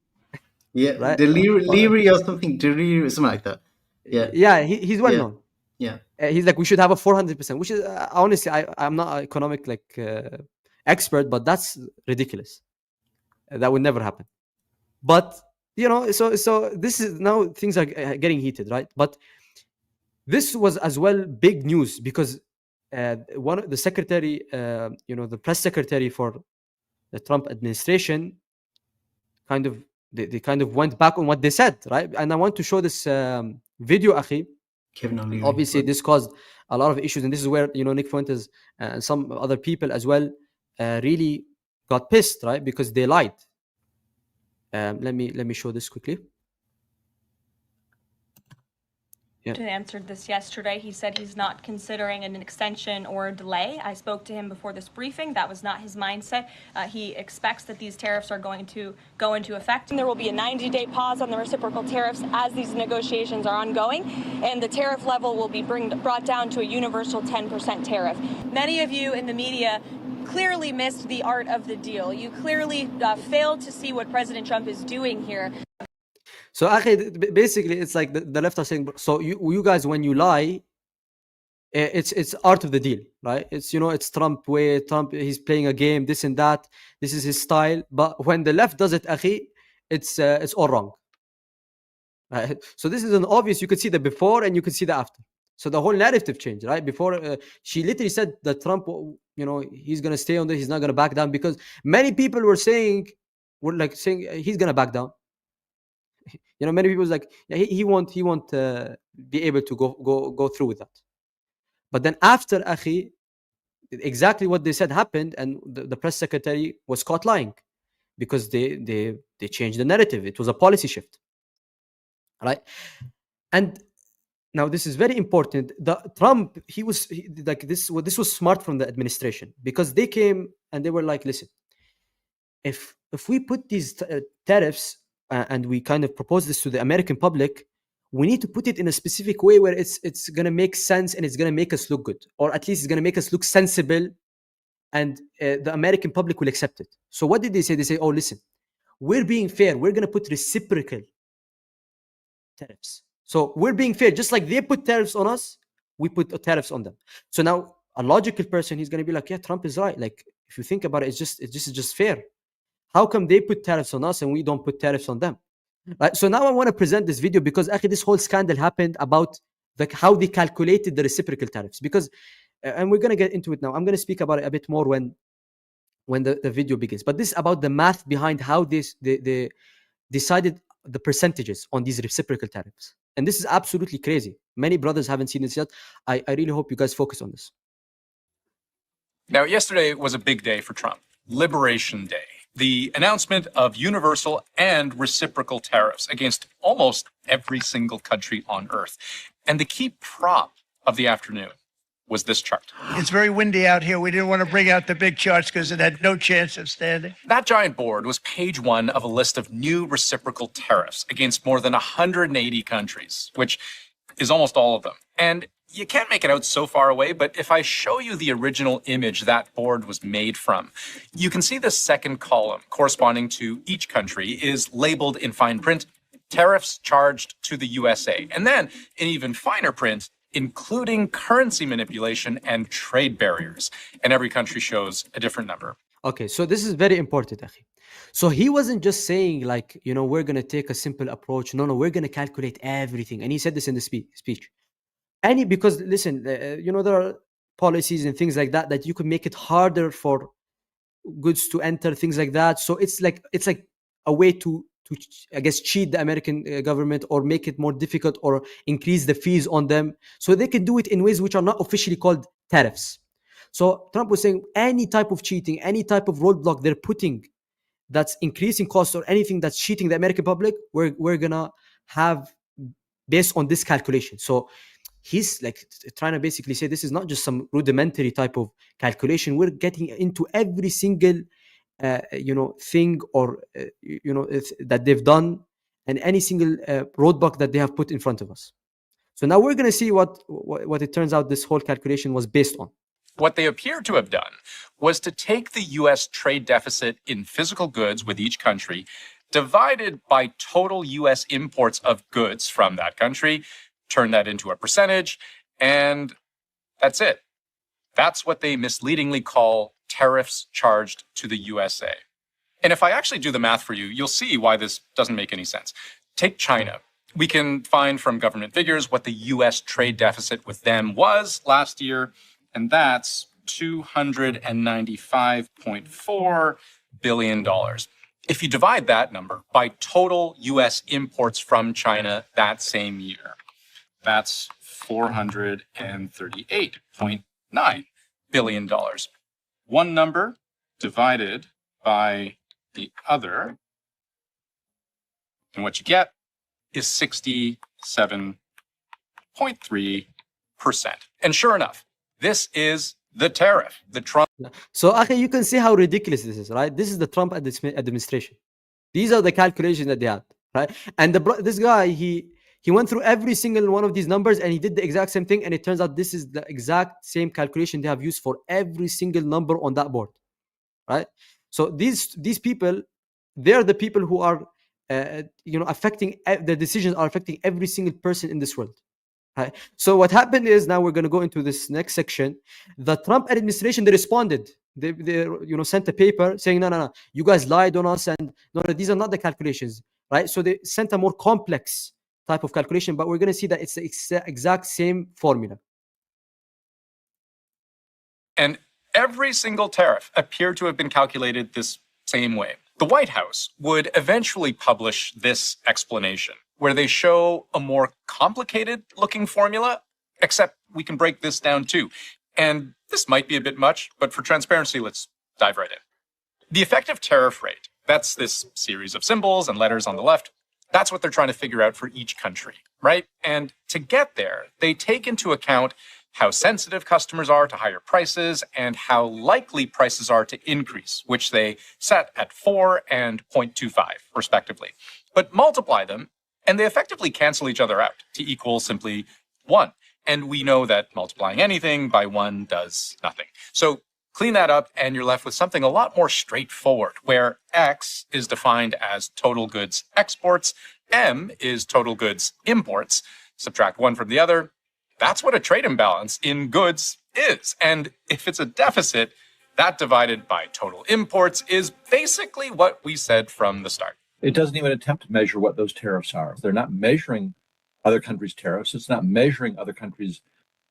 Yeah, right? Deliri or something. Deliri, something like that. Yeah. Yeah, he's well known. Yeah. He's like, we should have a 400%, which is honestly, I'm not an economic expert, but that's ridiculous. That would never happen. But so this is now things are getting heated, right? But this was as well big news because the secretary, the press secretary for the Trump administration, they kind of went back on what they said, right? And I want to show this video, akhi. Kevin O'Leary. Obviously, this caused a lot of issues, and this is where Nick Fuentes and some other people as well really got pissed, right? Because they lied. Let me show this quickly. Answered this yesterday. He said he's not considering an extension or a delay. I spoke to him before this briefing. That was not his mindset. He expects that these tariffs are going to go into effect. And there will be a 90-day pause on the reciprocal tariffs as these negotiations are ongoing, and the tariff level will be brought down to a universal 10% tariff. Many of you in the media clearly missed the art of the deal. You clearly failed to see what President Trump is doing here. So, akhi, basically, it's like the left are saying, so you guys, when you lie, it's art of the deal, right? It's, it's Trump way, Trump, he's playing a game, this and that, this is his style. But when the left does it, akhi, it's all wrong. Right? So this is an obvious, you could see the before and you could see the after. So the whole narrative changed, right? Before, she literally said that Trump, he's going to stay on this, he's not going to back down, because many people were saying he's going to back down. Many people was like, yeah, he won't be able to go through with that. But then after, akhi, exactly what they said happened, and the press secretary was caught lying because they changed the narrative. It was a policy shift, right? And now this is very important. Trump, this was smart from the administration, because they came and they were like, listen, if we put these tariffs and we kind of propose this to the American public, we need to put it in a specific way where it's going to make sense and it's going to make us look good, or at least it's going to make us look sensible, and the American public will accept it. So what did they say? They say, oh, listen, we're being fair. We're going to put reciprocal tariffs. So we're being fair. Just like they put tariffs on us, we put tariffs on them. So now a logical person, he's going to be like, yeah, Trump is right. Like, if you think about it, it's just fair. How come they put tariffs on us and we don't put tariffs on them? Right. So now I want to present this video because actually this whole scandal happened about how they calculated the reciprocal tariffs. Because, and we're going to get into it now. I'm going to speak about it a bit more when the video begins. But this is about the math behind how they decided the percentages on these reciprocal tariffs. And this is absolutely crazy. Many brothers haven't seen this yet. I really hope you guys focus on this. Now, yesterday was a big day for Trump, Liberation Day. The announcement of universal and reciprocal tariffs against almost every single country on Earth. And the key prop of the afternoon was this chart. It's very windy out here. We didn't want to bring out the big charts because it had no chance of standing. That giant board was page one of a list of new reciprocal tariffs against more than 180 countries, which is almost all of them. And you can't make it out so far away, but if I show you the original image that board was made from, you can see the second column corresponding to each country is labeled in fine print, tariffs charged to the USA. And then in even finer print, including currency manipulation and trade barriers. And every country shows a different number. Okay, so this is very important, Akhi. So he wasn't just saying like, we're going to take a simple approach. No, we're going to calculate everything. And he said this in the speech. Because listen, there are policies and things like that you could make it harder for goods to enter, things like that. So it's like a way to I guess cheat the American government or make it more difficult or increase the fees on them. So they can do it in ways which are not officially called tariffs. So Trump was saying any type of cheating, any type of roadblock they're putting that's increasing costs or anything that's cheating the American public, we're gonna have based on this calculation. So he's like trying to basically say this is not just some rudimentary type of calculation. We're getting into every single thing or that they've done and any single roadblock that they have put in front of us. So now we're going to see what it turns out this whole calculation was based on. What they appear to have done was to take the U.S. trade deficit in physical goods with each country, divided by total U.S. imports of goods from that country, turn that into a percentage, and that's it. That's what they misleadingly call tariffs charged to the USA. And if I actually do the math for you, you'll see why this doesn't make any sense. Take China. We can find from government figures what the US trade deficit with them was last year, and that's $295.4 billion. If you divide that number by total US imports from China that same year, that's $438.9 billion. One number divided by the other, and what you get is 67.3%. And sure enough, this is the tariff, the Trump. So, Akhi, you can see how ridiculous this is, right? This is the Trump administration. These are the calculations that they had, right? And this guy, he went through every single one of these numbers and he did the exact same thing. And it turns out this is the exact same calculation they have used for every single number on that board, right? So these people, they're the people who are, affecting, the decisions are affecting every single person in this world. Right? So what happened is, now we're going to go into this next section. The Trump administration, they responded. They sent a paper saying, no, you guys lied on us, and no, these are not the calculations, right? So they sent a more complex type of calculation, but we're going to see that it's the exact same formula. And every single tariff appeared to have been calculated this same way. The White House would eventually publish this explanation, where they show a more complicated looking formula, except we can break this down too. And this might be a bit much, but for transparency, let's dive right in. The effective tariff rate, that's this series of symbols and letters on the left. That's what they're trying to figure out for each country, right? And to get there, they take into account how sensitive customers are to higher prices, and how likely prices are to increase, which they set at 4 and 0.25, respectively. But multiply them, and they effectively cancel each other out to equal simply 1. And we know that multiplying anything by 1 does nothing. So clean that up, and you're left with something a lot more straightforward, where X is defined as total goods exports, M is total goods imports. Subtract one from the other. That's what a trade imbalance in goods is. And if it's a deficit, that divided by total imports is basically what we said from the start. It doesn't even attempt to measure what those tariffs are. They're not measuring other countries' tariffs. It's not measuring other countries'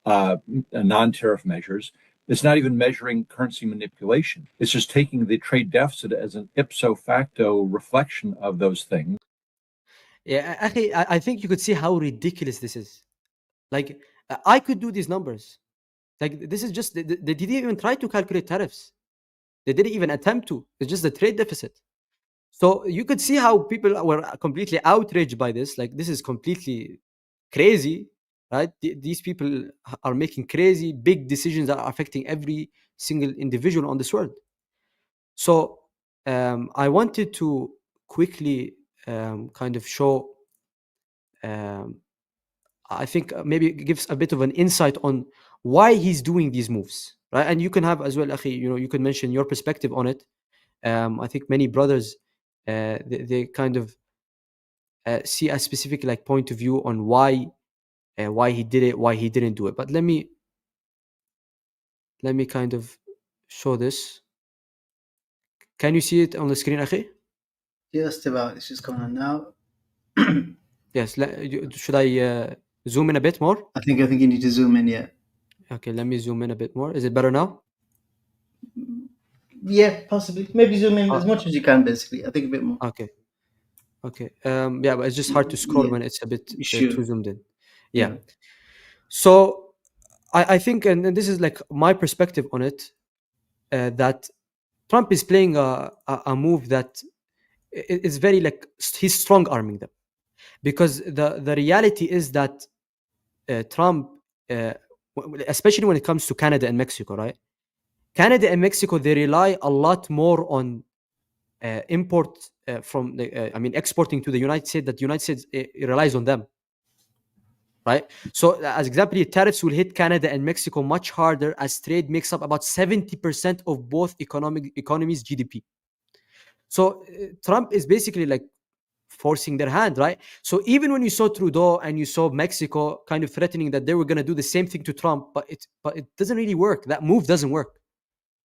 non-tariff measures. It's not even measuring currency manipulation. It's just taking the trade deficit as an ipso facto reflection of those things. Yeah, I think you could see how ridiculous this is. Like, I could do these numbers. Like, this is just, they didn't even try to calculate tariffs. They didn't even attempt to. It's just the trade deficit. So you could see how people were completely outraged by this. Like, this is completely crazy, right? These people are making crazy, big decisions that are affecting every single individual on this world. So I wanted to quickly kind of show, I think maybe it gives a bit of an insight on why he's doing these moves, right? And you can have as well, Akhi, you can mention your perspective on it. I think many brothers, they kind of see a specific like point of view on why he did it, why he didn't do it. But let me kind of show this. Can you see it on the screen, Akhi? Just about. It's just going on now. Yes. Should I zoom in a bit more? I think you need to zoom in. Yeah. Okay. Let me zoom in a bit more. Is it better now? Yeah, possibly. Maybe zoom in as much as you can. Basically, I think a bit more. Okay. Yeah, but it's just hard to scroll when it's a bit too zoomed in. Yeah. So I think, and this is like my perspective on it, that Trump is playing a move that is very like he's strong arming them, because the reality is that Trump, especially when it comes to Canada and Mexico, right? Canada and Mexico, they rely a lot more on import from exporting to the United States, that the United States relies on them, right? So as example, tariffs will hit Canada and Mexico much harder, as trade makes up about 70% of both economies' GDP. So Trump is basically like forcing their hand, right? So even when you saw Trudeau and you saw Mexico kind of threatening that they were going to do the same thing to Trump, but it doesn't really work. That move doesn't work.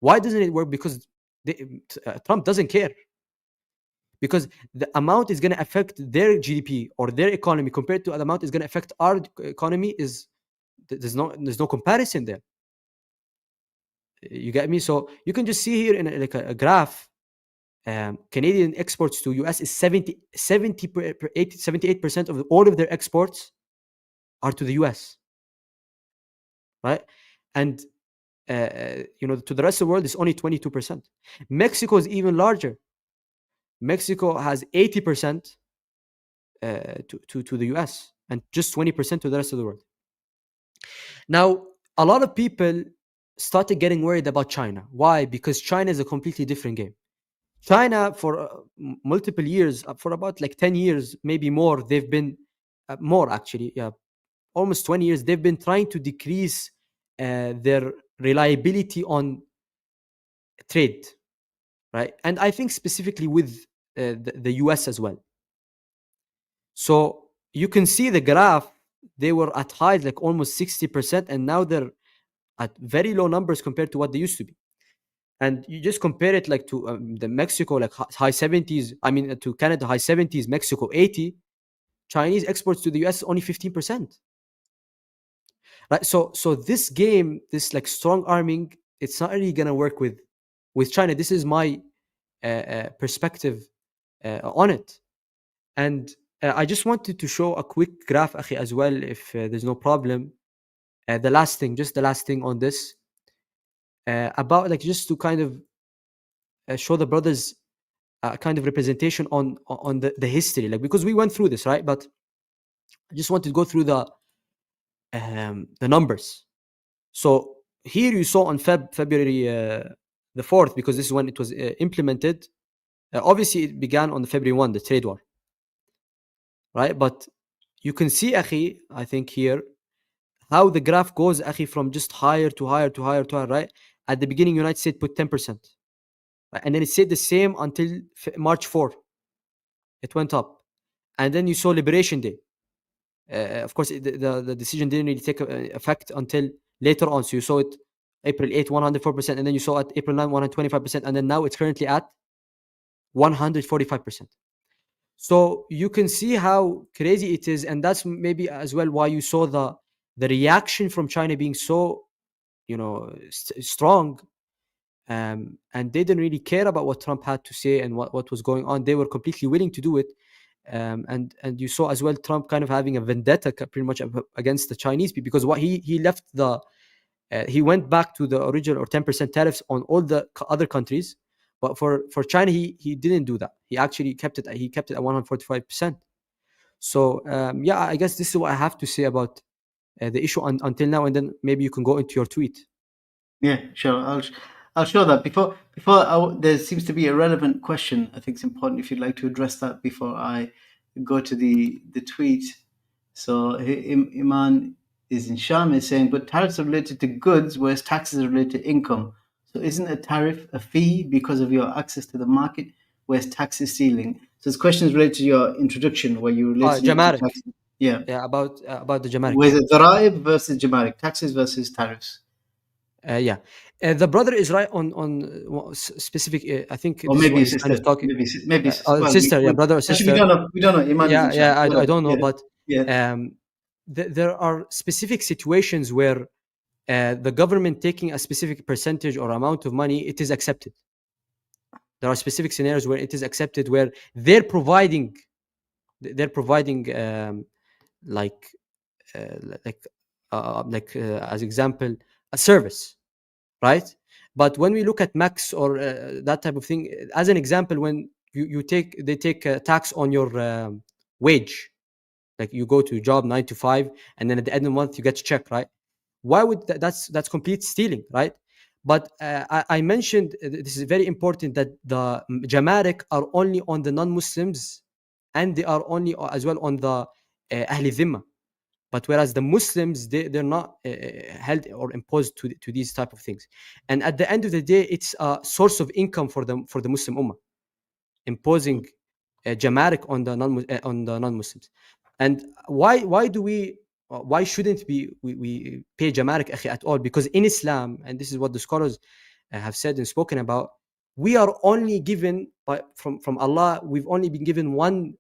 Why doesn't it work? Because Trump doesn't care. Because the amount is going to affect their GDP or their economy compared to the amount is going to affect our economy is there's no comparison there. You get me? So you can just see here in a graph. Canadian exports to US is 78% of all of their exports are to the US, right? And to the rest of the world, it's only 22%. Mexico is even larger. Mexico has 80% to the US and just 20% to the rest of the world. Now, a lot of people started getting worried about China. Why? Because China is a completely different game. China, for multiple years, for about like 10 years, maybe more, they've been more actually, almost 20 years, they've been trying to decrease their reliability on trade, right? And I think specifically with the US as well. So you can see the graph, they were at highs like almost 60%, and now they're at very low numbers compared to what they used to be. And you just compare it like to the Mexico, like high 70s, to Canada, high 70s, Mexico, 80. Chinese exports to the US only 15%. Right? So this game, this like strong arming, it's not really going to work with China. This is my perspective on it. And I just wanted to show a quick graph, Akhi, as well, if there's no problem. The last thing on this, about like just to kind of show the brothers kind of representation on the history, like, because we went through this, right? But I just wanted to go through the numbers. So here you saw on February the 4th, because this is when it was implemented. Obviously, it began on February 1, the trade war, right? But you can see, Akhi, I think here, how the graph goes, Akhi, from just higher to higher to higher to higher, right? At the beginning, United States put 10%. Right? And then it stayed the same until March 4. It went up. And then you saw Liberation Day. Of course, the decision didn't really take effect until later on. So you saw it April 8, 104%. And then you saw it April 9, 125%. And then now it's currently at 145%. So you can see how crazy it is. And that's maybe as well why you saw the reaction from China being so, strong. And they didn't really care about what Trump had to say and what was going on. They were completely willing to do it. And you saw as well Trump kind of having a vendetta pretty much against the Chinese people, because what he left he went back to the original or 10% tariffs on all the other countries, but for China he didn't do that. He actually kept it at 145%. So yeah, I guess this is what I have to say about the issue until now, and then maybe you can go into your tweet. Yeah, sure. I'll show that before. There seems to be a relevant question. I think it's important if you'd like to address that before I go to the tweet. So Iman is in Sham is saying, but tariffs are related to goods, whereas taxes are related to income. So isn't a tariff a fee because of your access to the market, whereas tax is ceiling? So this question is related to your introduction, where you related to taxes. Yeah, about the Jamaic. Where's the Daraib versus Jamaic, taxes versus tariffs? Yeah, the brother is right on specific. I think, or maybe sister. Kind of talking. Maybe sister, yeah, brother or sister. We don't know. Iman I don't know, but yeah. There are specific situations where the government taking a specific percentage or amount of money, it is accepted. There are specific scenarios where it is accepted, where they're providing like as example, a service, right? But when we look at Max or that type of thing, as an example, when they take a tax on your wage, like you go to a job 9 to 5, and then at the end of the month you get a check, right? Why would that's complete stealing, right? But I mentioned this is very important, that the Jamaic are only on the non-Muslims, and they are only as well on the Ahli Dhimma. But whereas the Muslims, they're not held or imposed to these type of things. And at the end of the day, it's a source of income for the Muslim Ummah, imposing Jamaic on the non-Muslims. And why shouldn't we pay Jamaic at all? Because in Islam, and this is what the scholars have said and spoken about, we are only given from Allah, we've only been given one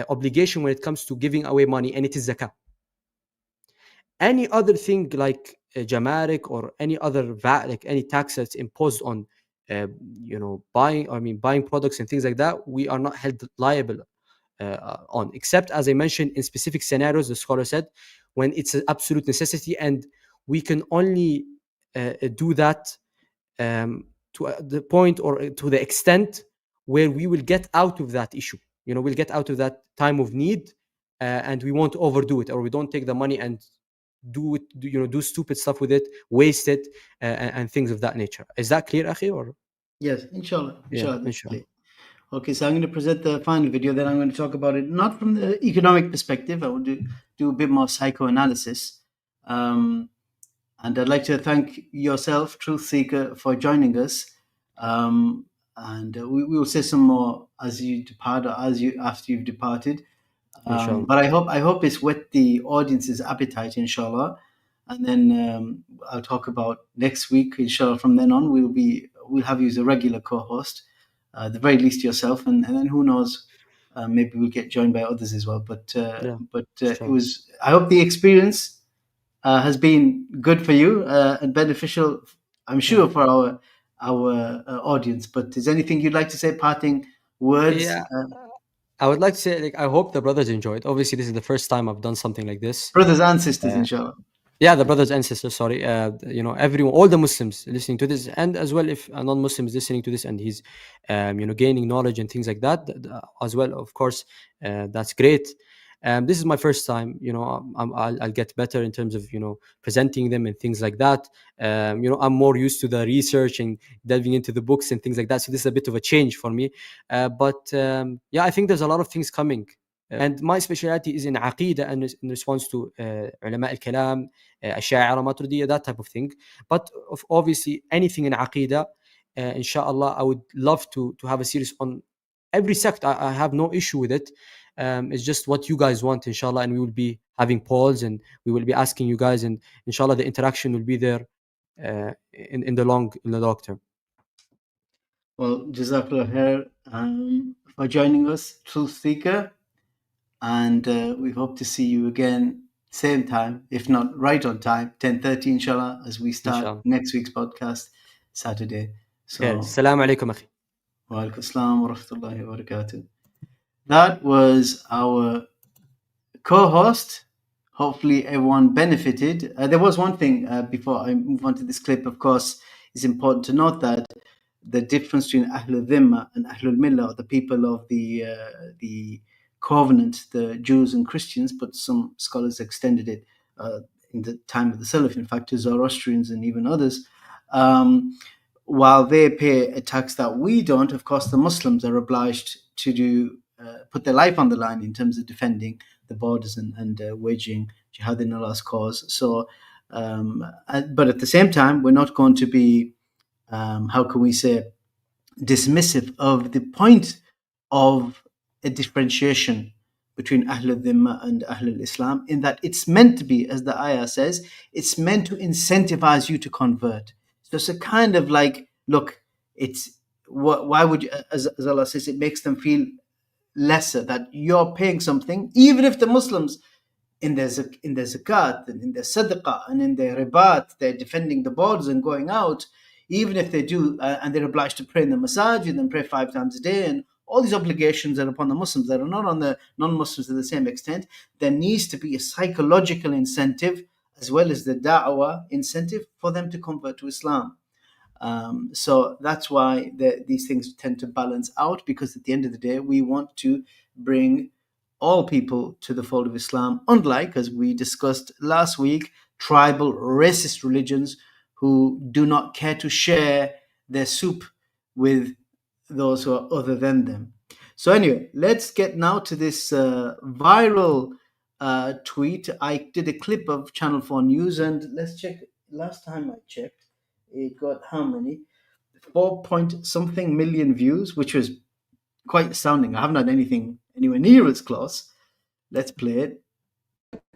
obligation when it comes to giving away money, and it is zakah. Any other thing like Jamaic or any other VAT, like any tax that's imposed on buying products and things like that, we are not held liable on, except, as I mentioned, in specific scenarios, the scholar said, when it's an absolute necessity, and we can only do that to the point or to the extent where we will get out of that issue. We'll get out of that time of need, and we won't overdo it, or we don't take the money and do stupid stuff with it, waste it, and things of that nature. Is that clear, Akhi? Or yes, inshallah. Inshallah. Okay, so I'm going to present the final video. Then I'm going to talk about it not from the economic perspective. I will do a bit more psychoanalysis. And I'd like to thank yourself, Truth Seeker, for joining us. And we will say some more as you depart, or after you've departed. But I hope it's whet the audience's appetite, inshallah. And then I'll talk about next week, inshallah. From then on, we'll have you as a regular co-host, the very least yourself, and then who knows, maybe we'll get joined by others as well. But it was. I hope the experience has been good for you and beneficial, I'm sure, for our audience. But is anything you'd like to say, parting words? Yeah. I would like to say, I hope the brothers enjoyed. Obviously, this is the first time I've done something like this. Brothers and sisters, inshallah. Yeah, the brothers and sisters, sorry. Everyone, all the Muslims listening to this, and as well if a non-Muslim is listening to this and he's, gaining knowledge and things like that, as well, of course, that's great. This is my first time, I'll get better in terms of, presenting them and things like that. I'm more used to the research and delving into the books and things like that. So this is a bit of a change for me. But I think there's a lot of things coming. And my specialty is in Aqidah and in response to ulama al-kalam, Ash'ari, Maturidiyya, that type of thing. But obviously anything in Aqidah, inshallah, I would love to have a series on every sect. I have no issue with it. It's just what you guys want, inshallah, and we will be having polls and we will be asking you guys, and inshallah the interaction will be there in the long term. Well, Jazakallah khair for joining us, Truth Seeker, and we hope to see you again same time, if not right on time, 10:30 inshallah, as we start Inshallah. next week's podcast Saturday. So Assalamu alaikum akhi. wa alaikum assalam wa rahmatullahi wa barakatuh. That was our co-host. Hopefully everyone benefited. There was one thing before I move on to this clip. Of course, it's important to note that the difference between Ahlul Dhimma and Ahlul Millah, the people of the covenant, the Jews and Christians, but some scholars extended it in the time of the Salaf, in fact, to Zoroastrians and even others. While they pay a tax that we don't, of course, the Muslims are obliged to put their life on the line in terms of defending the borders and waging jihad in Allah's cause. So, but at the same time, we're not going to be, how can we say, dismissive of the point of a differentiation between Ahlul Dhimma and Ahlul Islam, in that it's meant to be, as the ayah says, it's meant to incentivize you to convert. So it's a kind of like, look, it's why would you, as Allah says, it makes them feel lesser that you're paying something, even if the Muslims in their zakat and in their sadaqah and in their ribat, they're defending the borders and going out, even if they do, and they're obliged to pray in the masajid and pray 5 times a day, and all these obligations are upon the Muslims that are not on the non-Muslims to the same extent, there needs to be a psychological incentive as well as the da'wah incentive for them to convert to Islam. So that's why these things tend to balance out, because at the end of the day, we want to bring all people to the fold of Islam, unlike, as we discussed last week, tribal, racist religions who do not care to share their soup with those who are other than them. So anyway, let's get now to this viral tweet. I did a clip of Channel 4 News, and let's check. Last time I checked, it got how many? 4-point-something million views, which was quite astounding. I haven't had anything anywhere near as close. Let's play it.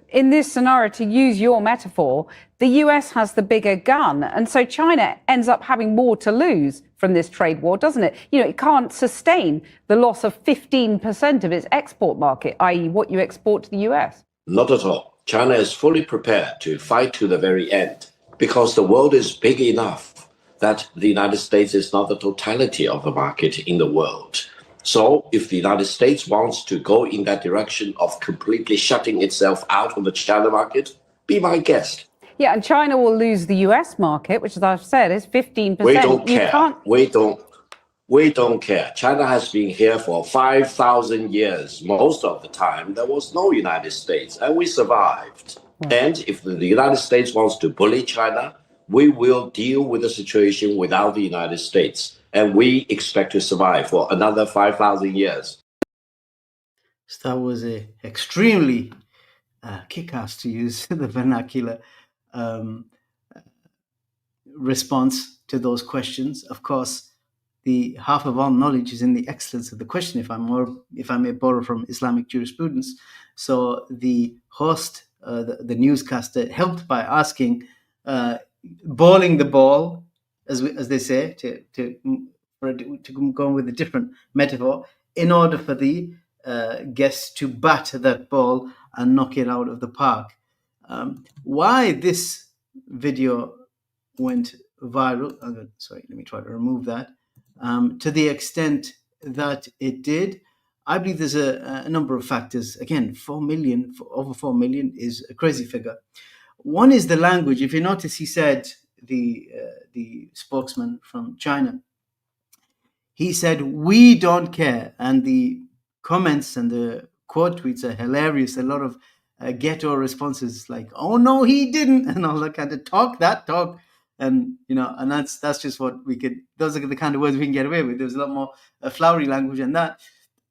In this scenario, to use your metaphor, the US has the bigger gun, and so China ends up having more to lose from this trade war, doesn't it? It can't sustain the loss of 15% of its export market, i.e. what you export to the US. Not at all. China is fully prepared to fight to the very end, because the world is big enough that the United States is not the totality of the market in the world. So if the United States wants to go in that direction of completely shutting itself out of the China market, be my guest. Yeah, and China will lose the US market, which, as I've said, is 15%. We don't care. We don't care. China has been here for 5,000 years. Most of the time, there was no United States, and we survived. And if the United States wants to bully China, we will deal with the situation without the United States. And we expect to survive for another 5,000 years. So that was a extremely kick-ass, to use the vernacular, response to those questions. Of course, the half of all knowledge is in the excellence of the question, if I may borrow from Islamic jurisprudence. So the host, the newscaster, helped by asking, bowling the ball, as they say, to go with a different metaphor, in order for the guests to bat that ball and knock it out of the park. Why this video went viral, let me try to remove that, to the extent that it did, I believe there's a number of factors. Again, 4 million, over 4 million is a crazy figure. One is the language. If you notice, he said, the spokesman from China, he said, "We don't care." And the comments and the quote tweets are hilarious. A lot of ghetto responses like, "Oh no, he didn't," and all that kind of talk. And and that's just what we could. Those are the kind of words we can get away with. There's a lot more flowery language than that.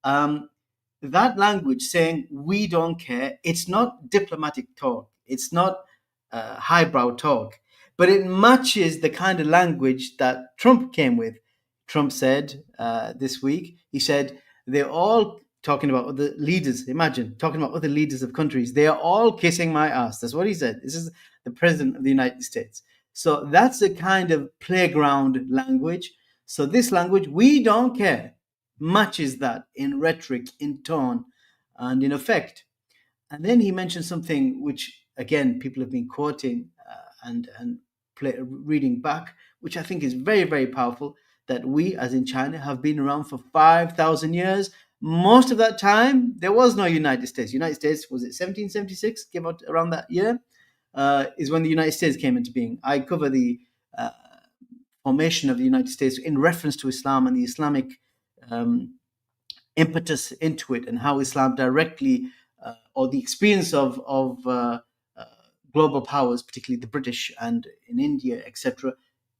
That language saying "we don't care." It's not diplomatic talk. It's not highbrow talk, but it matches the kind of language that Trump came with. Trump said this week. He said they're all talking about other leaders. Imagine talking about other leaders of countries. They are all kissing my ass. That's what he said. This is the president of the United States. So that's the kind of playground language. So this language, "we don't care," matches that in rhetoric, in tone, and in effect. And then he mentioned something which, again, people have been quoting and reading back, which I think is very, very powerful, that we, as in China, have been around for 5,000 years. Most of that time, there was no United States. United States, was it 1776, give out around that year, is when the United States came into being. I cover the formation of the United States in reference to Islam and the Islamic impetus into it, and how Islam directly, or the experience of global powers, particularly the British and in India, etc.,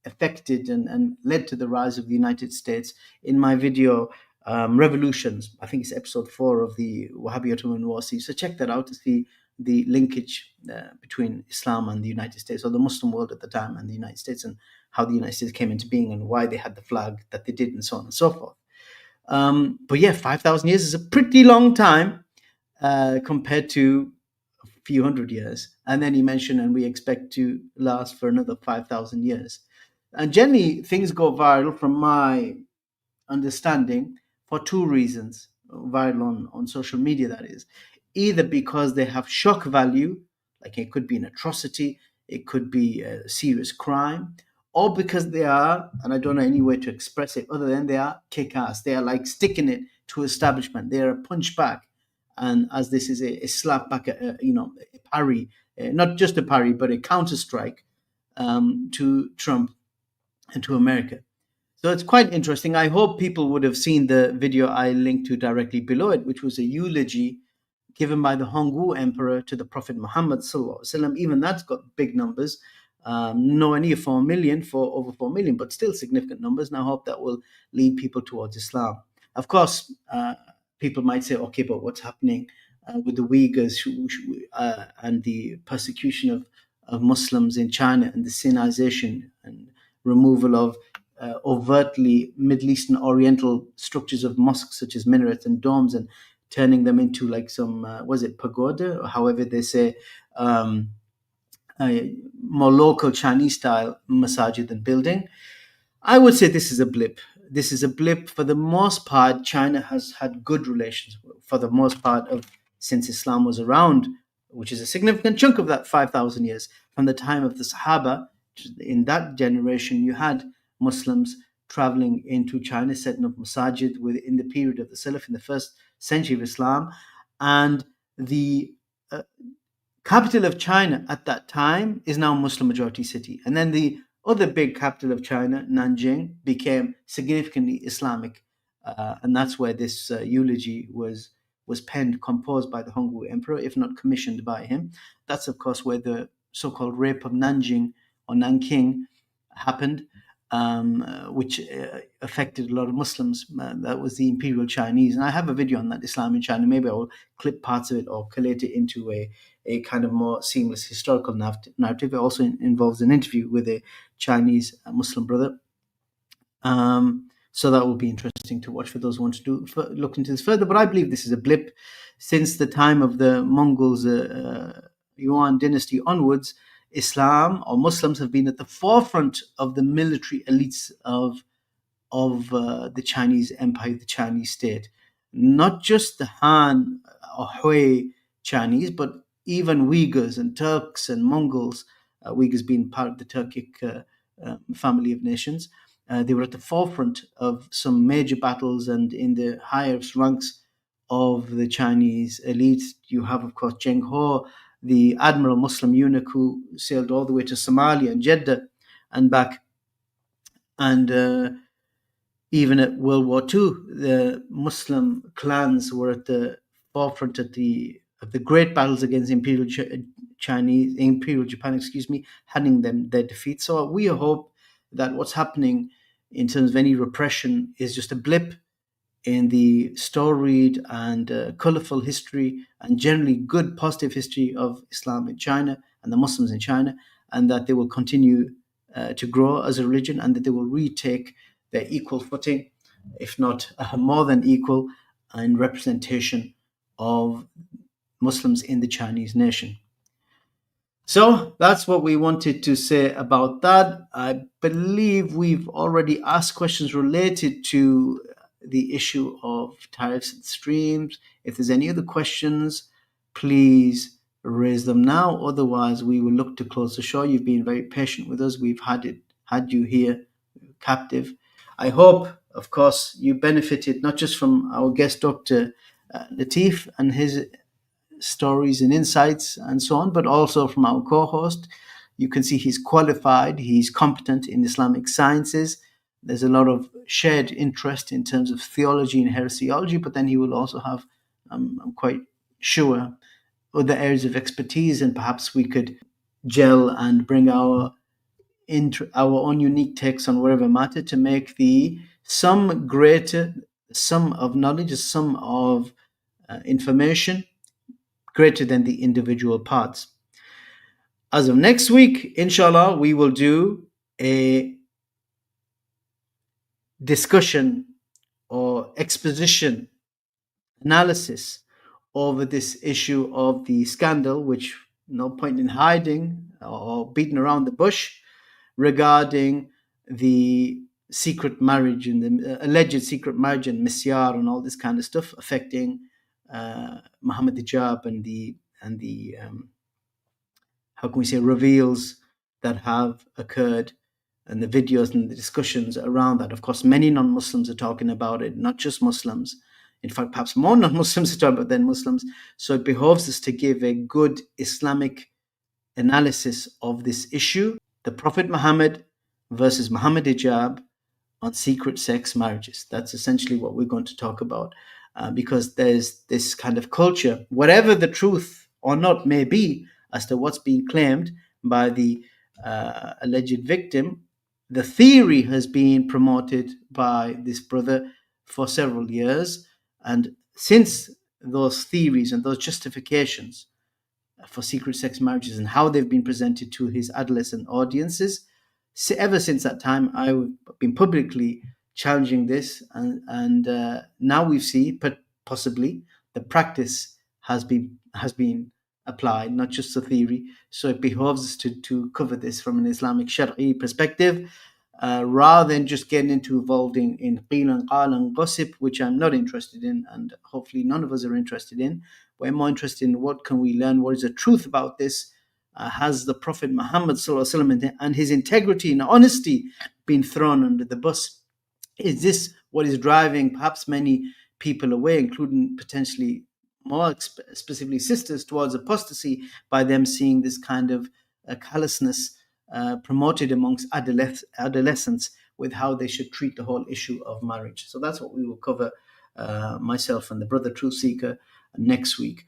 affected and led to the rise of the United States in my video, Revolutions. I think it's episode 4 of the Wahhabi Ottoman War series. So check that out to see the linkage between Islam and the United States, or the Muslim world at the time, and the United States, and how the United States came into being and why they had the flag that they did, and so on and so forth. But yeah, 5,000 years is a pretty long time compared to a few hundred years. And then he mentioned, and we expect to last for another 5,000 years. And generally, things go viral, from my understanding, for two reasons. Viral on social media, that is. Either because they have shock value, like it could be an atrocity, it could be a serious crime, or because they are, and I don't know any way to express it other than they are kick-ass. They are like sticking it to establishment. They are a punch back. And as this is a slap back, a parry, not just a parry, but a counter strike to Trump and to America. So it's quite interesting. I hope people would have seen the video I linked to directly below it, which was a eulogy given by the Hongwu Emperor to the Prophet Muhammad sallallahu alaihi wasallam. Even that's got big numbers. Nowhere near 4 million, for over 4 million, but still significant numbers. And I hope that will lead people towards Islam. Of course, people might say, okay, but what's happening with the Uyghurs and the persecution of Muslims in China, and the Sinization and removal of overtly Middle Eastern Oriental structures of mosques, such as minarets and domes, and turning them into like some, pagoda, or however they say, more local Chinese style masajid and building. I would say this is a blip. This is a blip. For the most part, China has had good relations, for the most part, since Islam was around, which is a significant chunk of that 5,000 years. From the time of the Sahaba, in that generation, you had Muslims traveling into China, setting up masajid in the period of the Salaf, in the first century of Islam. And the capital of China at that time is now a Muslim majority city. And then the other big capital of China, Nanjing, became significantly Islamic. And that's where this eulogy was penned, composed by the Hongwu Emperor, if not commissioned by him. That's, of course, where the so-called rape of Nanjing, or Nanking, happened, which affected a lot of Muslims. That was the Imperial Chinese. And I have a video on that, Islam in China. Maybe I will clip parts of it or collate it into a kind of more seamless historical narrative. It also involves an interview with a Chinese Muslim brother. So that will be interesting to watch for those who want to look into this further. But I believe this is a blip. Since the time of the Mongols, Yuan dynasty onwards, Islam, or Muslims, have been at the forefront of the military elites of the Chinese empire, the Chinese state. Not just the Han or Hui Chinese, but even Uyghurs and Turks and Mongols, Uyghurs being part of the Turkic family of nations. They were at the forefront of some major battles and in the highest ranks of the Chinese elite. You have, of course, Zheng He, the admiral Muslim eunuch who sailed all the way to Somalia and Jeddah and back. And even at World War II, the Muslim clans were at the forefront of the great battles against Imperial Japan, handing them their defeat. So we hope that what's happening in terms of any repression is just a blip in the storied and colorful history and generally good positive history of Islam in China and the Muslims in China, and that they will continue to grow as a religion, and that they will retake their equal footing, if not more than equal, in representation of Muslims in the Chinese nation. So that's what we wanted to say about that. I believe we've already asked questions related to the issue of tariffs and streams. If there's any other questions, please raise them now. Otherwise, we will look to close the show. You've been very patient with us. We've had you here captive. I hope, of course, you benefited not just from our guest, Dr. Latif, and his stories and insights and so on, but also from our co-host. You can see he's qualified, he's competent in Islamic sciences. There's a lot of shared interest in terms of theology and heresiology, but then he will also have, I'm quite sure, other areas of expertise, and perhaps we could gel and bring our own unique takes on whatever matter to make the sum of knowledge, a sum of information greater than the individual parts. As of next week, inshallah, we will do a discussion or exposition analysis over this issue of the scandal, which no point in hiding or beating around the bush, regarding the secret marriage and the alleged secret marriage and misyar and all this kind of stuff affecting Muhammad hijab and the how can we say reveals that have occurred, and the videos and the discussions around that. Of course, many non-Muslims are talking about it, not just Muslims. In fact, perhaps more non-Muslims are talking about it than Muslims. So it behoves us to give a good Islamic analysis of this issue, the Prophet Muhammad versus Muhammad hijab on secret sex marriages. That's essentially what we're going to talk about, because there's this kind of culture, whatever the truth or not may be as to what's being claimed by the alleged victim. The theory has been promoted by this brother for several years, and since those theories and those justifications for secret sex marriages and how they've been presented to his adolescent audiences, ever since that time, I've been publicly challenging this, and now we see, but possibly the practice has been applied, not just the theory. So it behoves us to cover this from an Islamic Shari'i perspective, rather than just getting involved in qeel and qal and gossip, which I'm not interested in, and hopefully none of us are interested in. We're more interested in what can we learn, what is the truth about this. Has the Prophet Muhammad ﷺ and his integrity and honesty been thrown under the bus? Is this what is driving perhaps many people away, including potentially more specifically sisters, towards apostasy, by them seeing this kind of callousness promoted amongst adolescents with how they should treat the whole issue of marriage? So that's what we will cover, myself and the brother Truth Seeker, next week.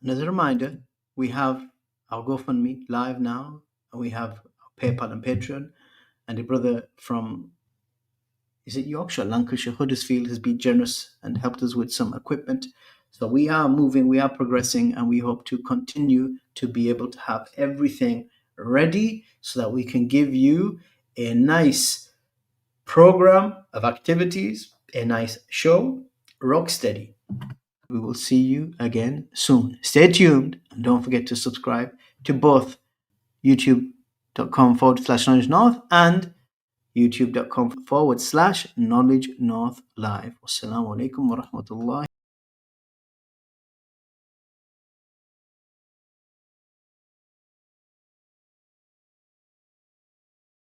And as a reminder, we have our GoFundMe live now, and we have PayPal and Patreon, and a brother from, is it Yorkshire, Lancashire, Huddersfield, has been generous and helped us with some equipment. So we are moving, we are progressing, and we hope to continue to be able to have everything ready so that we can give you a nice program of activities, a nice show, rock steady. We will see you again soon. Stay tuned, and don't forget to subscribe to both youtube.com/Knowledge North and youtube.com/Knowledge North Live. Wassalamu alaikum wa rahmatullahi.